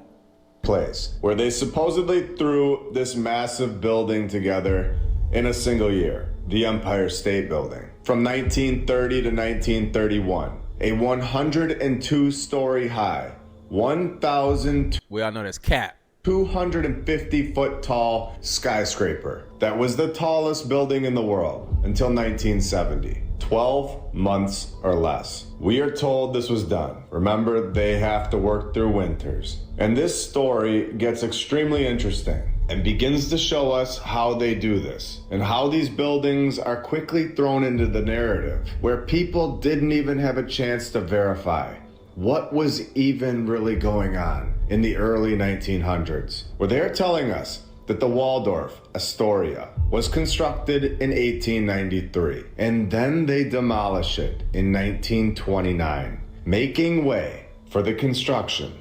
[SPEAKER 7] Place where they supposedly threw this massive building together in a single year, the Empire State Building. From 1930 to 1931, a 102-story high, 1,000.
[SPEAKER 2] We all know that's cap.
[SPEAKER 7] 250-foot tall skyscraper that was the tallest building in the world until 1970. 12 months or less. We are told this was done. Remember, they have to work through winters. And this story gets extremely interesting and begins to show us how they do this and how these buildings are quickly thrown into the narrative where people didn't even have a chance to verify what was even really going on in the early 1900s, where they're telling us that the Waldorf Astoria was constructed in 1893, and then they demolish it in 1929, making way for the construction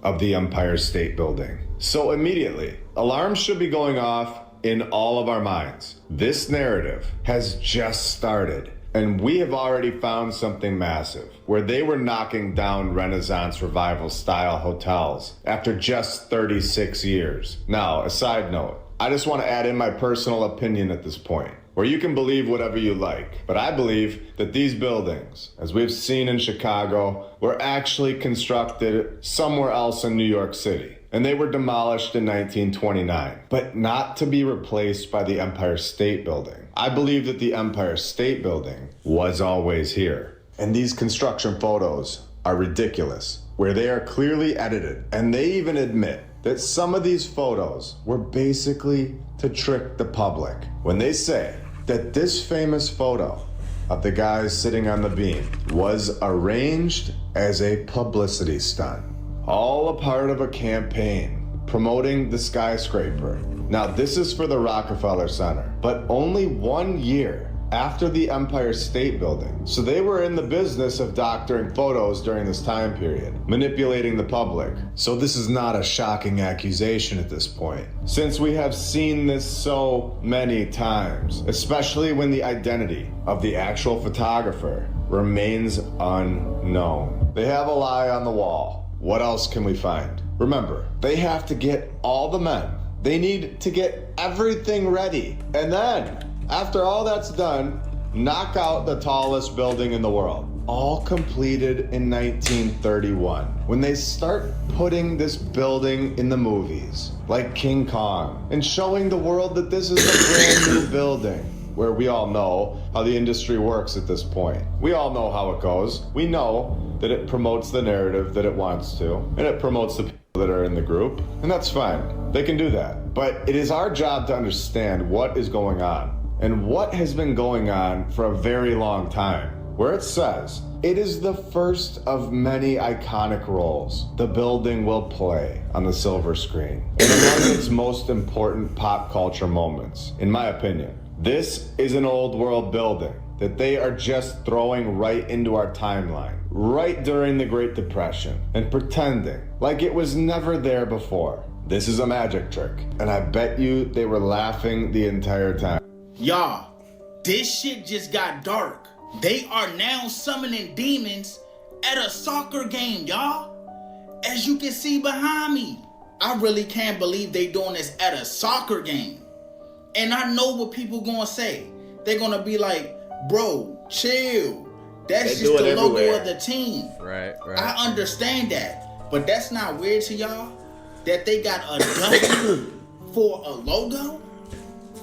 [SPEAKER 7] of the Empire State Building. So immediately, alarms should be going off in all of our minds. This narrative has just started. And we have already found something massive, where they were knocking down Renaissance Revival style hotels after just 36 years. Now, a side note, I just want to add in my personal opinion at this point, where you can believe whatever you like. But I believe that these buildings, as we've seen in Chicago, were actually constructed somewhere else in New York City. And they were demolished in 1929, but not to be replaced by the Empire State Building. I believe that the Empire State Building was always here. And these construction photos are ridiculous, where they are clearly edited. And they even admit that some of these photos were basically to trick the public when they say that this famous photo of the guys sitting on the beam was arranged as a publicity stunt. All a part of a campaign promoting the skyscraper. Now, this is for the Rockefeller Center, but only 1 year after the Empire State Building. So they were in the business of doctoring photos during this time period, manipulating the public. So this is not a shocking accusation at this point, since we have seen this so many times, especially when the identity of the actual photographer remains unknown. They have a lie on the wall. What else can we find? Remember, they have to get all the men. They need to get everything ready. And then, after all that's done, knock out the tallest building in the world. All completed in 1931. When they start putting this building in the movies, like King Kong, and showing the world that this is a brand new building, where we all know how the industry works at this point. We all know how it goes. We know that it promotes the narrative that it wants to, and it promotes the people that are in the group, and that's fine. They can do that. But it is our job to understand what is going on, and what has been going on for a very long time, where it says, it is the first of many iconic roles the building will play on the silver screen, and among its most important pop culture moments, in my opinion. This is an old world building that they are just throwing right into our timeline, right during the Great Depression, and pretending like it was never there before. This is a magic trick, and I bet you they were laughing the entire time.
[SPEAKER 22] Y'all,
[SPEAKER 8] this shit just got dark. They are now summoning demons at a soccer game, y'all. As you can see behind me, I really can't believe they doing this at a soccer game. And I know what people gonna say. They're gonna be like, bro, chill. That's just the logo of the team.
[SPEAKER 2] Right.
[SPEAKER 8] I understand that. But that's not weird to y'all? That they got a W for a logo?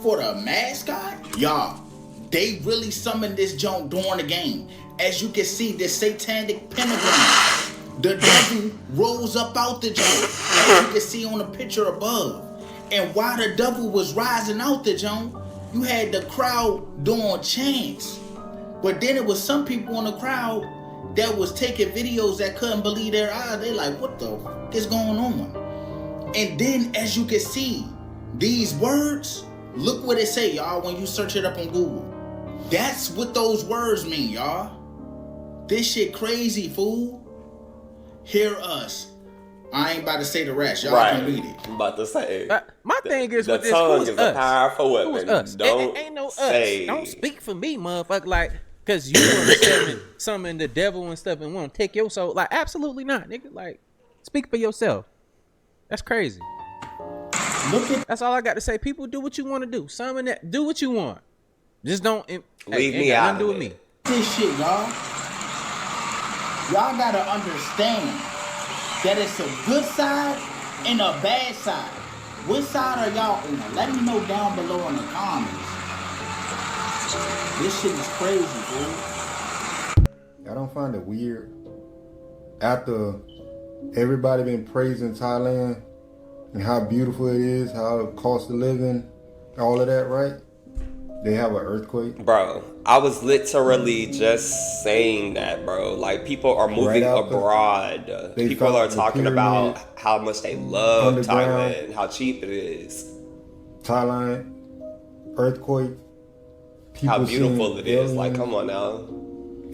[SPEAKER 8] For the mascot? Y'all, they really summoned this joint during the game. As you can see, this satanic pentagram. The devil rose up out the joint. As you can see on the picture above. And while the devil was rising out the joint, you had the crowd doing chants. But then it was some people in the crowd that was taking videos that couldn't believe their eyes. They like, what the fuck is going on? And then as you can see, these words, look what it say, y'all, when you search it up on Google. That's what those words mean, y'all. This shit crazy, fool. Hear us. I ain't about to say the rest. Y'all can read it.
[SPEAKER 1] I'm about to say.
[SPEAKER 2] My thing is with this,
[SPEAKER 1] tongue
[SPEAKER 2] who's
[SPEAKER 1] is
[SPEAKER 2] us?
[SPEAKER 1] a powerful weapon.
[SPEAKER 2] Who's us?
[SPEAKER 1] Don't
[SPEAKER 2] ain't no
[SPEAKER 1] say.
[SPEAKER 2] us. Don't speak for me, motherfucker. Like, cause you want to summon the devil and stuff and want to take your soul. Like, absolutely not, nigga. Like, speak for yourself. That's crazy. That's all I got to say. People, do what you want to do. Summon that. Do what you want. Just don't
[SPEAKER 1] leave me out.
[SPEAKER 2] Nothing to do with me.
[SPEAKER 8] This shit, y'all. Y'all gotta understand that it's a good side and a bad side. Which side are y'all on? Let me know down below in the comments. This shit is crazy, dude.
[SPEAKER 16] I don't find it weird. After everybody been praising Thailand and how beautiful it is, how it costs of living, all of that, right? They have an earthquake.
[SPEAKER 1] Bro, I was literally just saying that, bro. Like, people are moving abroad. People are talking about how much they love Thailand, how cheap it is.
[SPEAKER 16] Thailand, earthquake.
[SPEAKER 1] How beautiful it is. Like, come on now.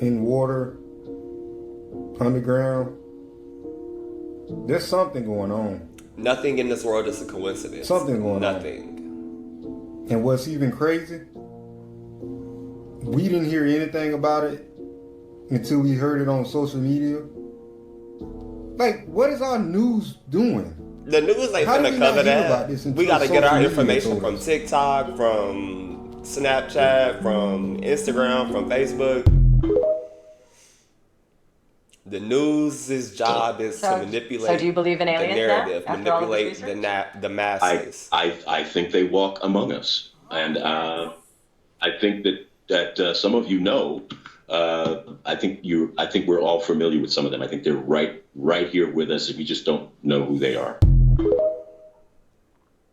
[SPEAKER 16] In water, underground. There's something going on.
[SPEAKER 1] Nothing in this world is a coincidence.
[SPEAKER 16] Something going on.
[SPEAKER 1] Nothing.
[SPEAKER 16] And what's even crazy, we didn't hear anything about it until we heard it on social media. Like, what is our news doing?
[SPEAKER 1] The news ain't gonna cover that. We gotta get our information from TikTok, from Snapchat, from Instagram, from Facebook. The news's job is to manipulate.
[SPEAKER 22] So do you believe in aliens
[SPEAKER 1] the narrative,
[SPEAKER 22] now, after all of this
[SPEAKER 1] manipulate the masses.
[SPEAKER 23] I think they walk among us, and I think that some of you know. I think we're all familiar with some of them. I think they're right here with us. If you just don't know who they are.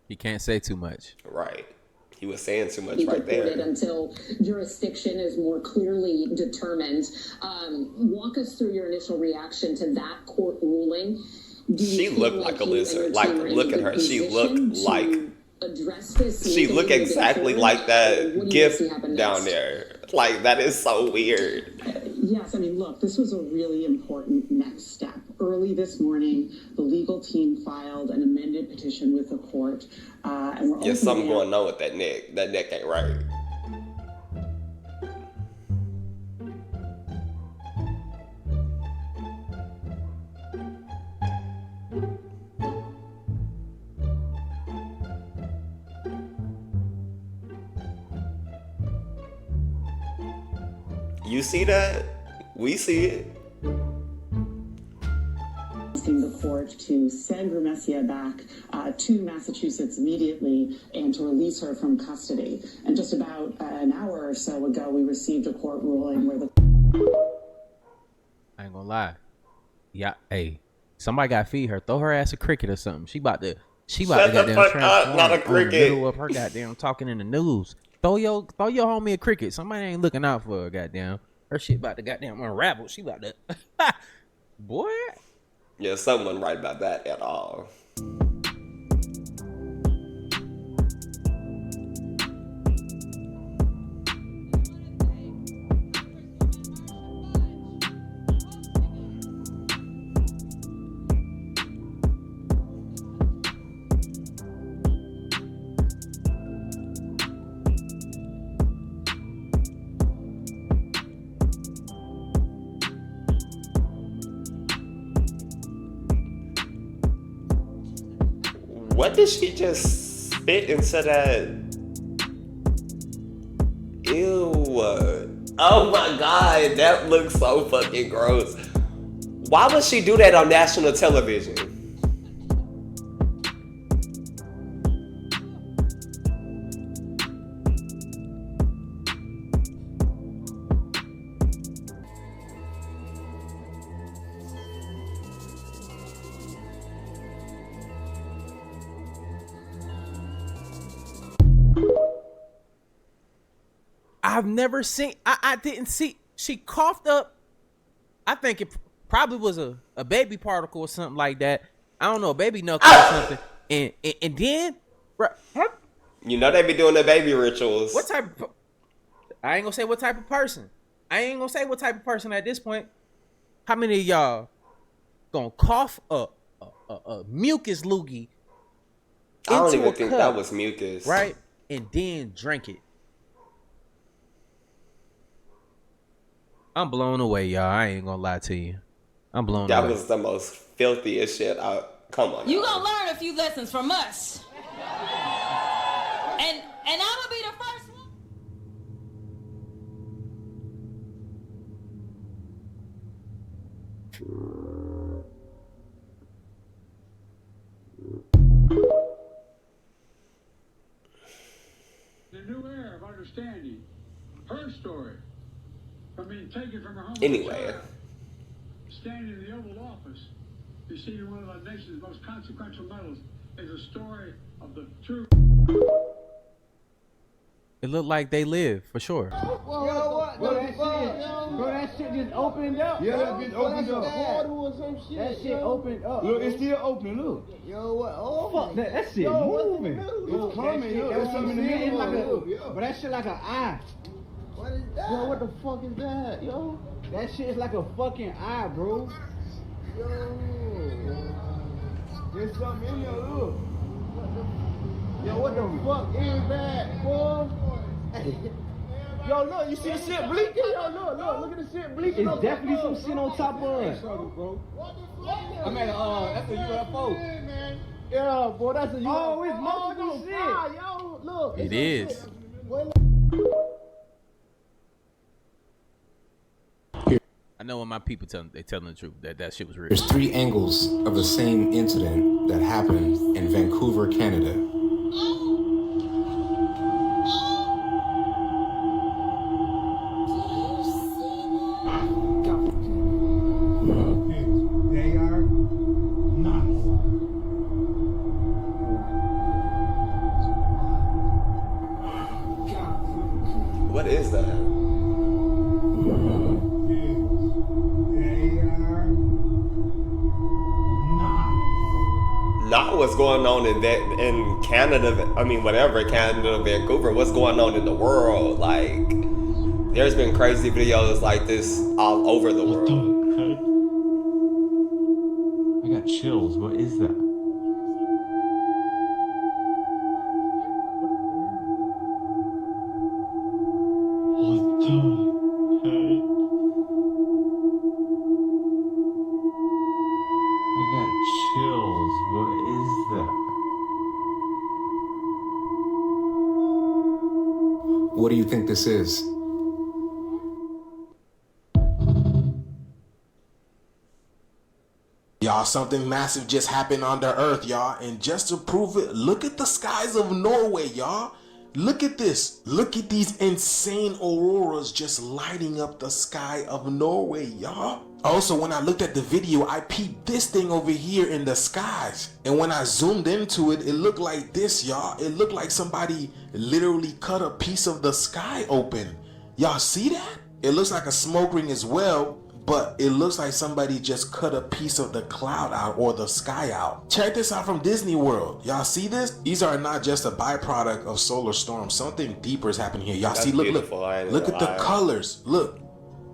[SPEAKER 2] You can't say too much.
[SPEAKER 1] Right. He was saying too much right there.
[SPEAKER 24] Until jurisdiction is more clearly determined. Walk us through your initial reaction to that court ruling.
[SPEAKER 1] She looked like a lizard. Like, look at her. She looked like. She looked exactly like that gift down there. Like, that is so weird.
[SPEAKER 24] Yes, I mean, look, this was a really important next step. Early this morning, the legal team filed an amended petition with the court. And we're
[SPEAKER 1] something going on with that neck. That neck ain't right. You see that? We see it.
[SPEAKER 24] Asking the court to send Ramesia back to Massachusetts immediately and to release her from custody. And just about an hour or so ago, we received a court ruling where the...
[SPEAKER 2] I ain't gonna lie. Yeah, hey, somebody gotta feed her. Throw her ass a cricket or something. She about to goddamn transform
[SPEAKER 1] not a
[SPEAKER 2] in the
[SPEAKER 1] cricket.
[SPEAKER 2] middle of her goddamn talking in the news. Throw your homie a cricket. Somebody ain't looking out for her, goddamn. Her shit about to goddamn unravel. She about to... Boy.
[SPEAKER 1] Yeah, someone right about that at all. What did she just spit into that? Ew. Oh my god, that looks so fucking gross. Why would she do that on national television?
[SPEAKER 2] I've never seen. I didn't see. She coughed up. I think it probably was a baby particle or something like that. I don't know, a baby knuckle or something. And then,
[SPEAKER 1] you know they be doing their baby rituals.
[SPEAKER 2] What type of? I ain't gonna say what type of person. I ain't gonna say what type of person at this point. How many of y'all gonna cough up a mucus loogie?
[SPEAKER 1] I don't even think that was mucus,
[SPEAKER 2] right? And then drink it. I'm blown away, y'all. I ain't gonna lie to you. I'm blown away.
[SPEAKER 1] That was the most filthiest shit. Come on.
[SPEAKER 15] You gonna learn a few lessons from us. And I'm gonna be the first one.
[SPEAKER 5] The new era of understanding her story from being taken from her home.
[SPEAKER 1] Anyway.
[SPEAKER 5] Standing in the Oval Office, receiving one of our nation's most consequential medals, is a story of the true.
[SPEAKER 2] It looked like they live for sure.
[SPEAKER 9] That shit just opened up.
[SPEAKER 11] Yeah, that bitch opened up.
[SPEAKER 9] That shit opened up.
[SPEAKER 11] Look, it's still open. Look.
[SPEAKER 9] Yo, what? Oh,
[SPEAKER 11] fuck that. That shit moving.
[SPEAKER 9] It's coming. There's something in the middle. But that shit like an eye. What is that? Yo, what the fuck is that? Yo, that shit is like a fucking eye, bro. Yo,
[SPEAKER 11] there's something in here. Look.
[SPEAKER 9] Yo, what the fuck is that, boy? Yo, look, you see the shit blinking? Yo, look at the shit blinking.
[SPEAKER 11] It's definitely some shit on top of it.
[SPEAKER 9] I mean, that's a UFO. Yeah, boy, that's a UFO.
[SPEAKER 11] Oh, it's multiple shit.
[SPEAKER 9] Yo, look.
[SPEAKER 2] It is. I know when my people telling the truth that shit was real.
[SPEAKER 22] There's 3 angles of the same incident that happened in Vancouver, Canada.
[SPEAKER 11] They are not.
[SPEAKER 1] What is that? Not what's going on in Canada. I mean, whatever, Canada, Vancouver. What's going on in the world? Like, there's been crazy videos like this all over the world.
[SPEAKER 25] I got chills. What is that? What the heck? I got chills. What is that?
[SPEAKER 22] What do you think this is?
[SPEAKER 26] Y'all, something massive just happened on the earth, y'all. And just to prove it, look at the skies of Norway, y'all. Look at this. Look at these insane auroras just lighting up the sky of Norway, y'all. Also, when I looked at the video, I peeped this thing over here in the skies. And when I zoomed into it, it looked like this, y'all. It looked like somebody literally cut a piece of the sky open. Y'all see that? It looks like a smoke ring as well, but it looks like somebody just cut a piece of the cloud out or the sky out. Check this out from Disney World. Y'all see this? These are not just a byproduct of solar storms. Something deeper is happening here. Y'all see, look at the colors. Look.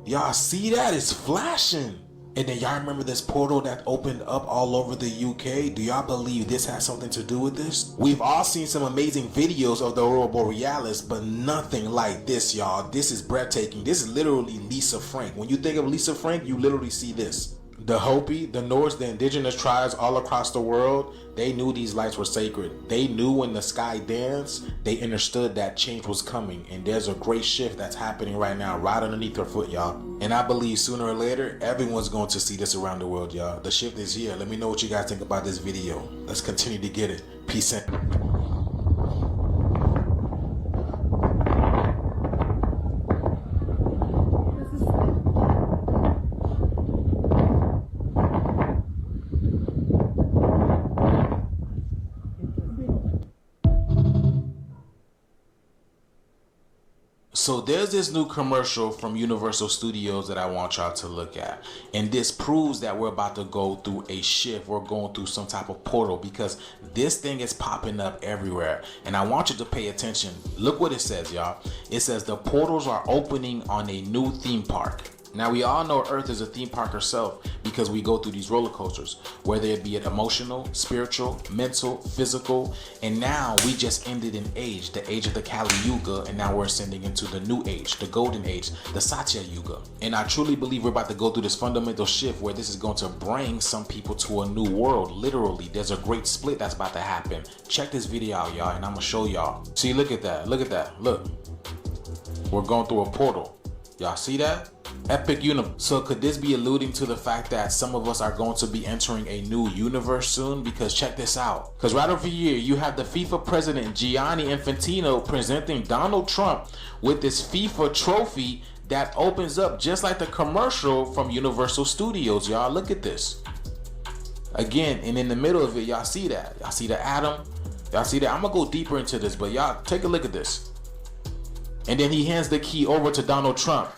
[SPEAKER 26] Y'all see that? It's flashing. And then y'all remember this portal that opened up all over the UK? Do y'all believe this has something to do with this? We've all seen some amazing videos of the Aurora Borealis, but nothing like this, y'all. This is breathtaking. This is literally Lisa Frank. When you think of Lisa Frank, you literally see this. The Hopi, the Norse, the indigenous tribes all across the world, they knew these lights were sacred. They knew when the sky danced, they understood that change was coming. And there's a great shift that's happening right now, right underneath our foot, y'all. And I believe sooner or later, everyone's going to see this around the world, y'all. The shift is here. Let me know what you guys think about this video. Let's continue to get it. Peace and... So there's this new commercial from Universal Studios that I want y'all to look at. And this proves that we're about to go through a shift. We're going through some type of portal because this thing is popping up everywhere. And I want you to pay attention. Look what it says, y'all. It says the portals are opening on a new theme park. Now, we all know Earth is a theme park herself because we go through these roller coasters, whether it be emotional, spiritual, mental, physical, and now we just ended an age, the age of the Kali Yuga, and now we're ascending into the new age, the golden age, the Satya Yuga. And I truly believe we're about to go through this fundamental shift where this is going to bring some people to a new world. Literally, there's a great split that's about to happen. Check this video out, y'all, and I'm gonna show y'all. See, look at that, look at that, look. We're going through a portal. Y'all see that? Epic universe. So could this be alluding to the fact that some of us are going to be entering a new universe soon? Because check this out. Because right over here, you have the FIFA president Gianni Infantino presenting Donald Trump with this FIFA trophy that opens up just like the commercial from Universal Studios. Y'all look at this. Again, and in the middle of it, y'all see that. Y'all see the atom. Y'all see that. I'm going to go deeper into this, but y'all take a look at this. And then he hands the key over to Donald Trump.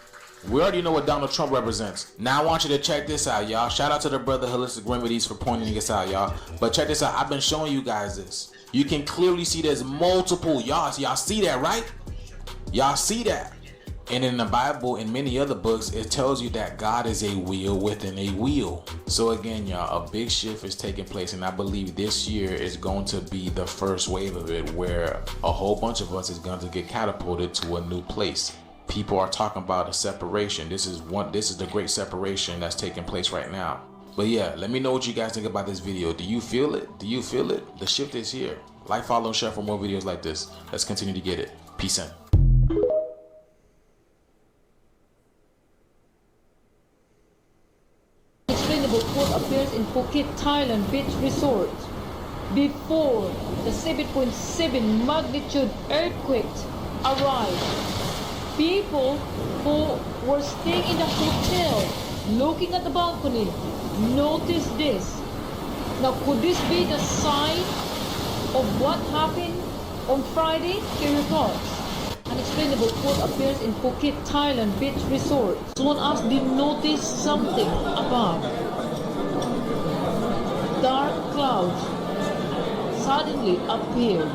[SPEAKER 26] We already know what Donald Trump represents. Now I want you to check this out, y'all. Shout out to the brother Holistic Remedies for pointing this out, y'all. But check this out. I've been showing you guys this. You can clearly see there's multiple. Y'all see that, right? Y'all see that. And in the Bible and many other books, it tells you that God is a wheel within a wheel. So again, y'all, a big shift is taking place. And I believe this year is going to be the first wave of it where a whole bunch of us is going to get catapulted to a new place. People are talking about a separation. This is the great separation that's taking place right now. But yeah, let me know what you guys think about this video. Do you feel it? Do you feel it? The shift is here. Like, follow, and share for more videos like this. Let's continue to get it. Peace out.
[SPEAKER 6] Explainable quote appears in Phuket, Thailand beach resort before the 7.7 magnitude earthquake arrived. People who were staying in the hotel, looking at the balcony, noticed this. Now, could this be the sign of what happened on Friday? Hear your thoughts. An explainable quote appears in Phuket, Thailand beach resort. Someone asked, did notice something above. Dark clouds suddenly appeared.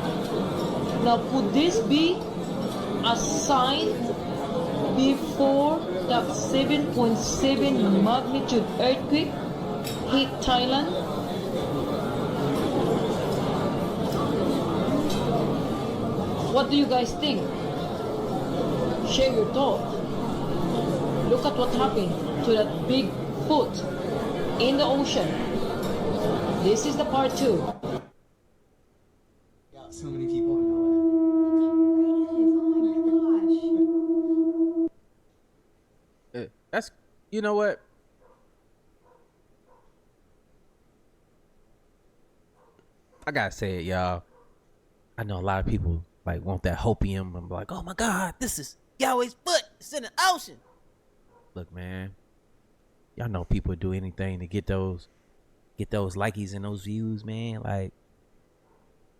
[SPEAKER 6] Now, could this be a sign before that 7.7 magnitude earthquake hit Thailand? What do you guys think? Share your thought. Look at what happened to that big foot in the ocean. This is the part 2.
[SPEAKER 10] So many people.
[SPEAKER 2] That's, you know what? I gotta say it, y'all. I know a lot of people like want that hopium and be like, oh my God, this is Yahweh's foot. It's in the ocean. Look, man, y'all know people do anything to get those likes and those views, man. Like,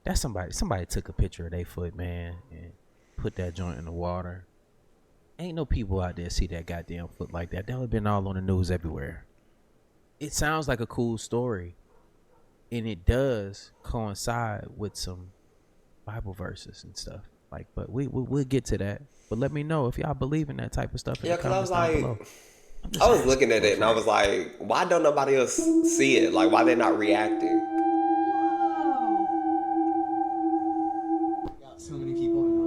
[SPEAKER 2] that's somebody took a picture of their foot, man, and put that joint in the water. Ain't no people out there see that goddamn foot like that. That would have been all on the news everywhere. It sounds like a cool story, and it does coincide with some Bible verses and stuff. Like, but we'll get to that. But let me know if y'all believe in that type of stuff.
[SPEAKER 1] Yeah, because I was like, I was looking at it and I was like, why don't nobody else see it? Like, why they not reacting?
[SPEAKER 10] So many people.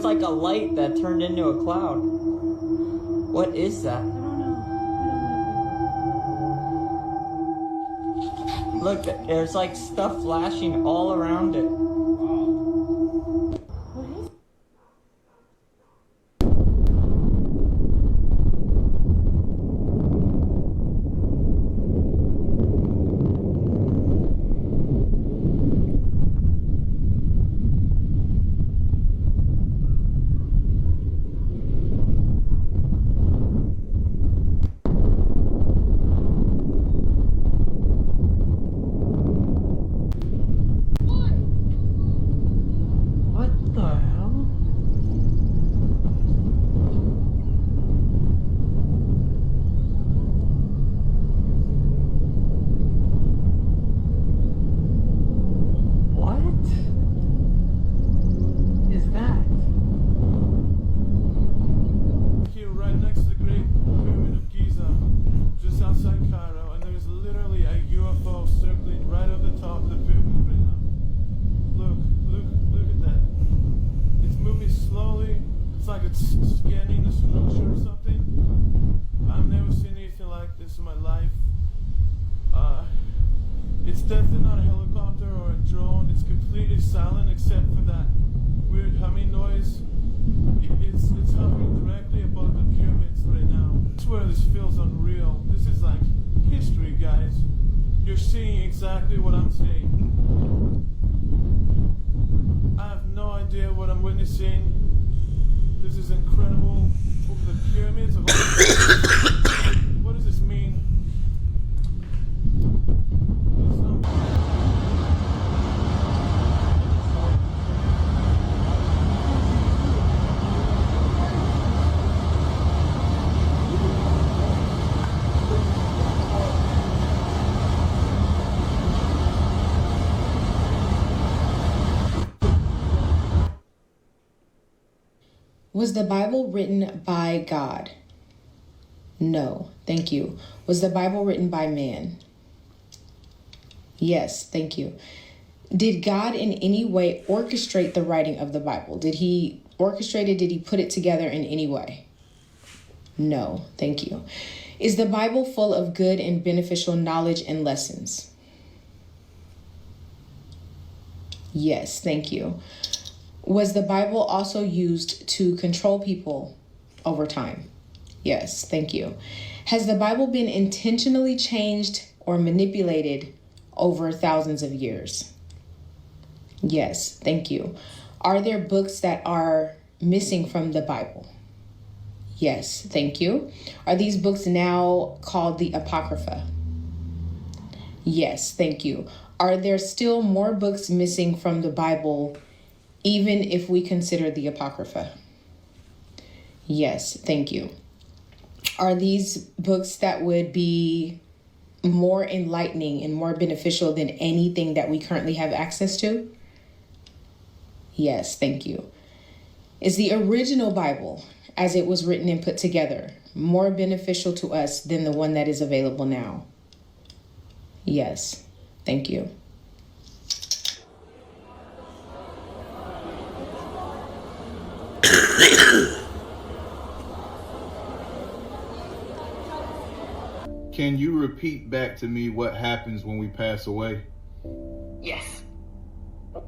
[SPEAKER 10] was like a light that turned into a cloud. What is that? Look, there's like stuff flashing all around it.
[SPEAKER 12] It's definitely not a helicopter or a drone. It's completely silent except for that weird humming noise. It's hovering directly above the pyramids right now. I swear this feels unreal. This is like history, guys. You're seeing exactly what I'm seeing. I have no idea what I'm witnessing. This is incredible. Over the pyramids of all. What does this mean?
[SPEAKER 13] Was the Bible written by God? No, thank you. Was the Bible written by man? Yes, thank you. Did God in any way orchestrate the writing of the Bible? Did he orchestrate it? Did he put it together in any way? No, thank you. Is the Bible full of good and beneficial knowledge and lessons? Yes, thank you. Was the Bible also used to control people over time? Yes, thank you. Has the Bible been intentionally changed or manipulated over thousands of years? Yes, thank you. Are there books that are missing from the Bible? Yes, thank you. Are these books now called the Apocrypha? Yes, thank you. Are there still more books missing from the Bible, even if we consider the Apocrypha? Yes, thank you. Are these books that would be more enlightening and more beneficial than anything that we currently have access to? Yes, thank you. Is the original Bible, as it was written and put together, more beneficial to us than the one that is available now? Yes, thank you.
[SPEAKER 26] Can you repeat back to me what happens when we pass away?
[SPEAKER 14] Yes.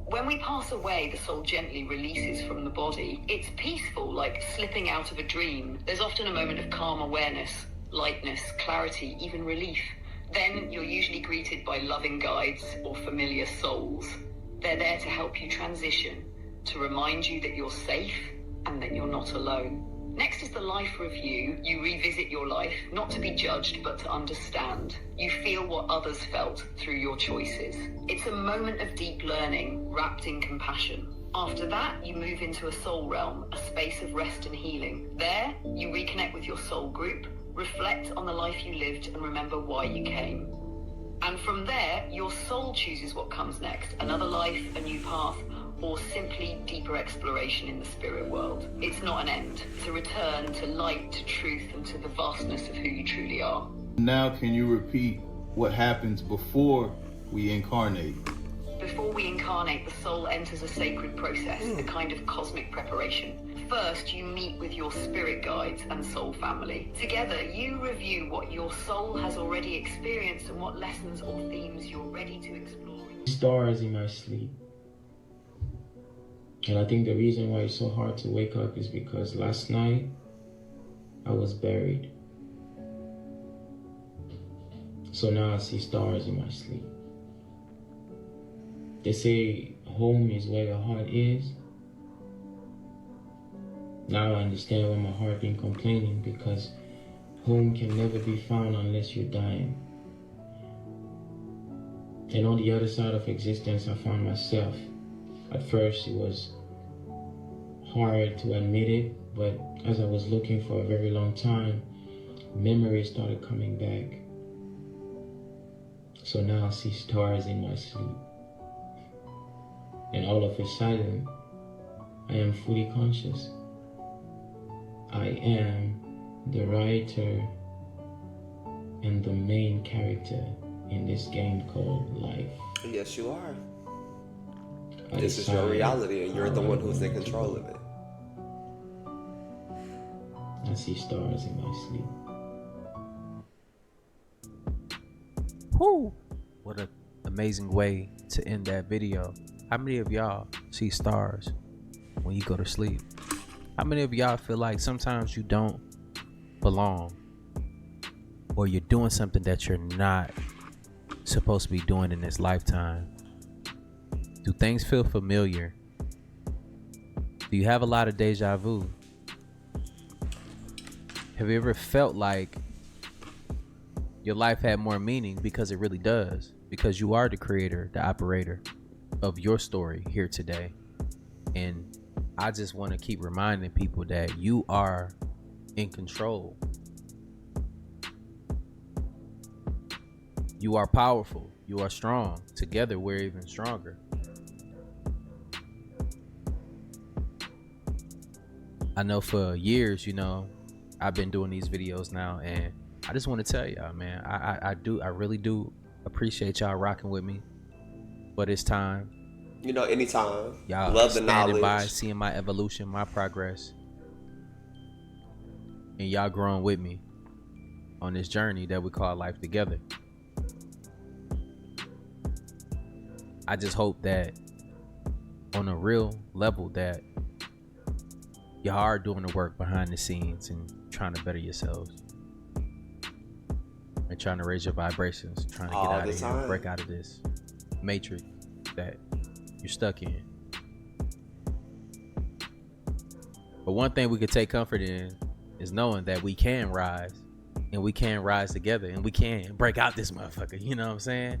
[SPEAKER 14] When we pass away, the soul gently releases from the body. It's peaceful, like slipping out of a dream. There's often a moment of calm awareness, lightness, clarity, even relief. Then you're usually greeted by loving guides or familiar souls. They're there to help you transition, to remind you that you're safe and that you're not alone. Next is the life review. You revisit your life, not to be judged, but to understand. You feel what others felt through your choices. It's a moment of deep learning, wrapped in compassion. After that, you move into a soul realm, a space of rest and healing. There, you reconnect with your soul group, reflect on the life you lived, and remember why you came. And from there, your soul chooses what comes next, another life, a new path, or simply deeper exploration in the spirit world. It's not an end. It's a return to light, to truth, and to the vastness of who you truly are.
[SPEAKER 26] Now can you repeat what happens before we incarnate?
[SPEAKER 14] Before we incarnate, the soul enters a sacred process, a kind of cosmic preparation. First, you meet with your spirit guides and soul family. Together, you review what your soul has already experienced and what lessons or themes you're ready to explore.
[SPEAKER 3] Stars in my sleep. And I think the reason why it's so hard to wake up is because last night I was buried. So now I see stars in my sleep. They say home is where your heart is. Now I understand why my heart been complaining, because home can never be found unless you're dying. And on the other side of existence, I found myself. At first, it was hard to admit it, but as I was looking for a very long time, memories started coming back. So now I see stars in my sleep. And all of a sudden, I am fully conscious. I am the writer and the main character in this game called life.
[SPEAKER 1] Yes, you are. This is your reality, and you're the one who's in control of it.
[SPEAKER 3] I see stars in my sleep.
[SPEAKER 2] Whoo! What an amazing way to end that video. How many of y'all see stars when you go to sleep? How many of y'all feel like sometimes you don't belong, or you're doing something that you're not supposed to be doing in this lifetime? Do things feel familiar? Do you have a lot of deja vu? Have you ever felt like your life had more meaning? Because it really does. Because you are the creator, the operator of your story here today. And I just want to keep reminding people that you are in control. You are powerful. You are strong. Together, we're even stronger. I know for years, you know, I've been doing these videos now, and I just want to tell y'all, man, I really do appreciate y'all rocking with me for this time.
[SPEAKER 1] You know, anytime.
[SPEAKER 2] Y'all
[SPEAKER 1] love the
[SPEAKER 2] standing
[SPEAKER 1] knowledge.
[SPEAKER 2] by, seeing my evolution, my progress, and y'all growing with me on this journey that we call life together. I just hope that on a real level that y'all are doing the work behind the scenes and trying to better yourselves and trying to raise your vibrations, trying to get out of here, break out of this matrix that you're stuck in. But one thing we could take comfort in is knowing that we can rise, and we can rise together, and we can break out this motherfucker. You know what I'm saying?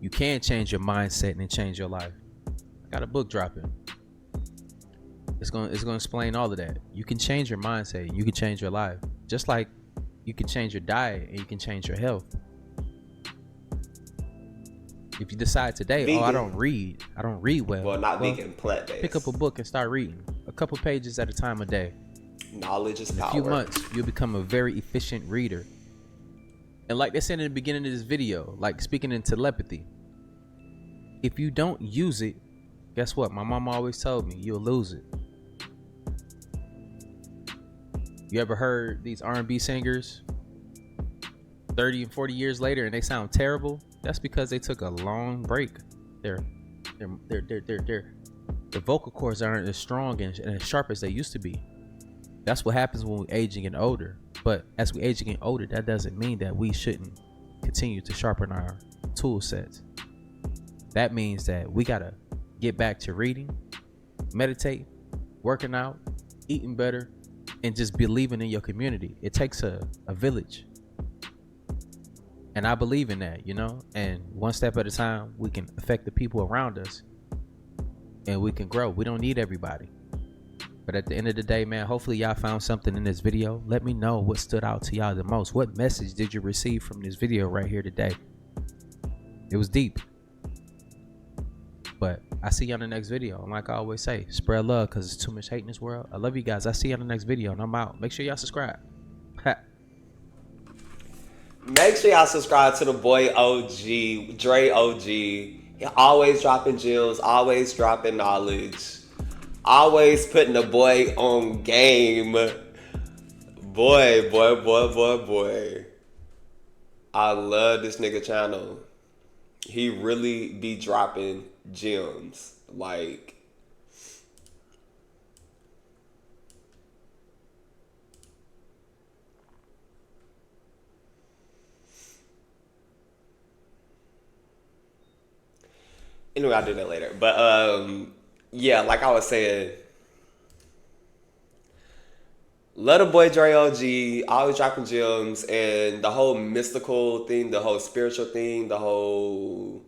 [SPEAKER 2] You can change your mindset and change your life. I got a book dropping. It's gonna explain all of that. You can change your mindset, you can change your life. Just like you can change your diet and you can change your health. If you decide today, vegan. I don't read well.
[SPEAKER 1] Well, not vegan, plant-based.
[SPEAKER 2] Pick up a book and start reading. A couple pages at a time a day.
[SPEAKER 1] Knowledge is power.
[SPEAKER 2] In a few months, you'll become a very efficient reader. And like they said in the beginning of this video, like speaking in telepathy, if you don't use it, guess what? My mom always told me, you'll lose it. You ever heard these R&B singers 30 and 40 years later and they sound terrible? That's because they took a long break. Their vocal cords aren't as strong and as sharp as they used to be. That's what happens when we're aging and older. But as we're aging and older, that doesn't mean that we shouldn't continue to sharpen our tool sets. That means that we gotta get back to reading, meditate, working out, eating better, and just believing in your community. It takes a village. And I believe in that, you know? And one step at a time, we can affect the people around us and we can grow. We don't need everybody. But at the end of the day, man, hopefully y'all found something in this video. Let me know what stood out to y'all the most. What message did you receive from this video right here today? It was deep. But I see you on the next video. And like I always say, spread love because there's too much hate in this world. I love you guys. I see you on the next video and I'm out. Make sure y'all subscribe.
[SPEAKER 1] Make sure y'all subscribe to the boy OG, Dre OG. He always dropping gems, always dropping knowledge. Always putting the boy on game. Boy. I love this nigga channel. He really be dropping gems. Like, anyway, I'll do that later. But yeah, like I was saying, love the boy Dre OG, always dropping gems, and the whole mystical thing, the whole spiritual thing, the whole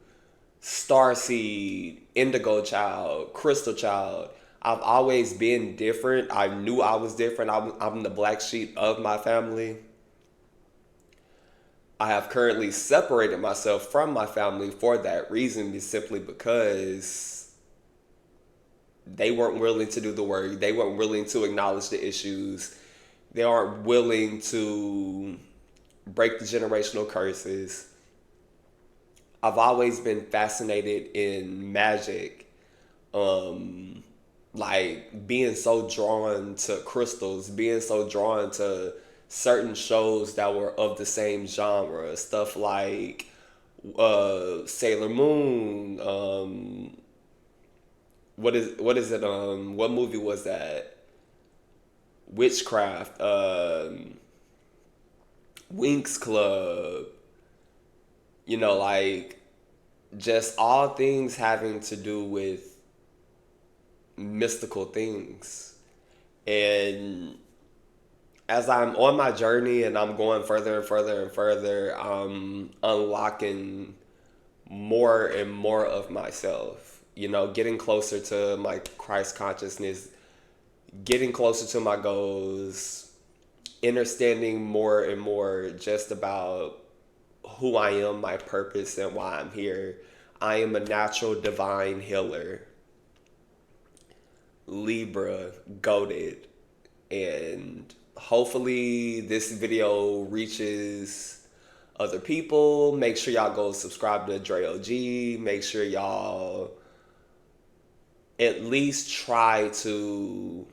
[SPEAKER 1] Starseed, Indigo Child, Crystal Child. I've always been different. I knew I was different. I'm the black sheep of my family. I have currently separated myself from my family for that reason, simply because they weren't willing to do the work. They weren't willing to acknowledge the issues. They aren't willing to break the generational curses. I've always been fascinated in magic, like being so drawn to crystals, being so drawn to certain shows that were of the same genre, stuff like Sailor Moon. What is it? What movie was that? Witchcraft. Winx Club. You know, like just all things having to do with mystical things. And as I'm on my journey and I'm going further and further and further, I'm unlocking more and more of myself, you know, getting closer to my Christ consciousness, getting closer to my goals, understanding more and more just about who I am, my purpose, and why I'm here. I am a natural divine healer. Libra, goated. And hopefully this video reaches other people. Make sure y'all go subscribe to Dre OG. Make sure y'all at least try to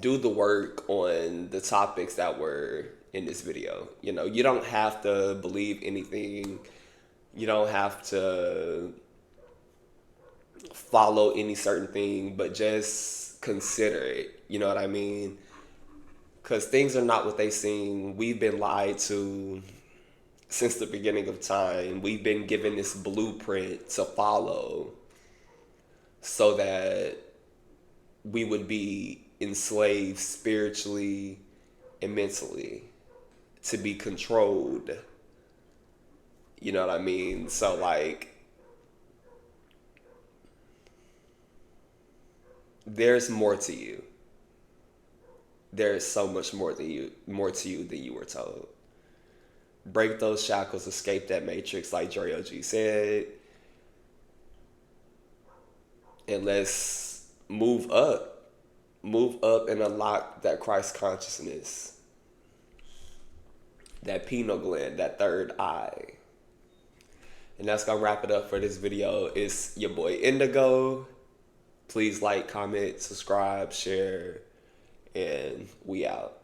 [SPEAKER 1] do the work on the topics that were in this video. You know, you don't have to believe anything. You don't have to follow any certain thing, but just consider it. You know what I mean? Because things are not what they seem. We've been lied to since the beginning of time. We've been given this blueprint to follow so that we would be enslaved spiritually and mentally, to be controlled. You know what I mean? So like, there's more to you. There is so much more to you than you were told. Break those shackles, escape that matrix, like Dre OG said. And let's move up. Move up and unlock that Christ consciousness. That pineal gland, that third eye. And that's gonna wrap it up for this video. It's your boy Indigo. Please like, comment, subscribe, share, and we out.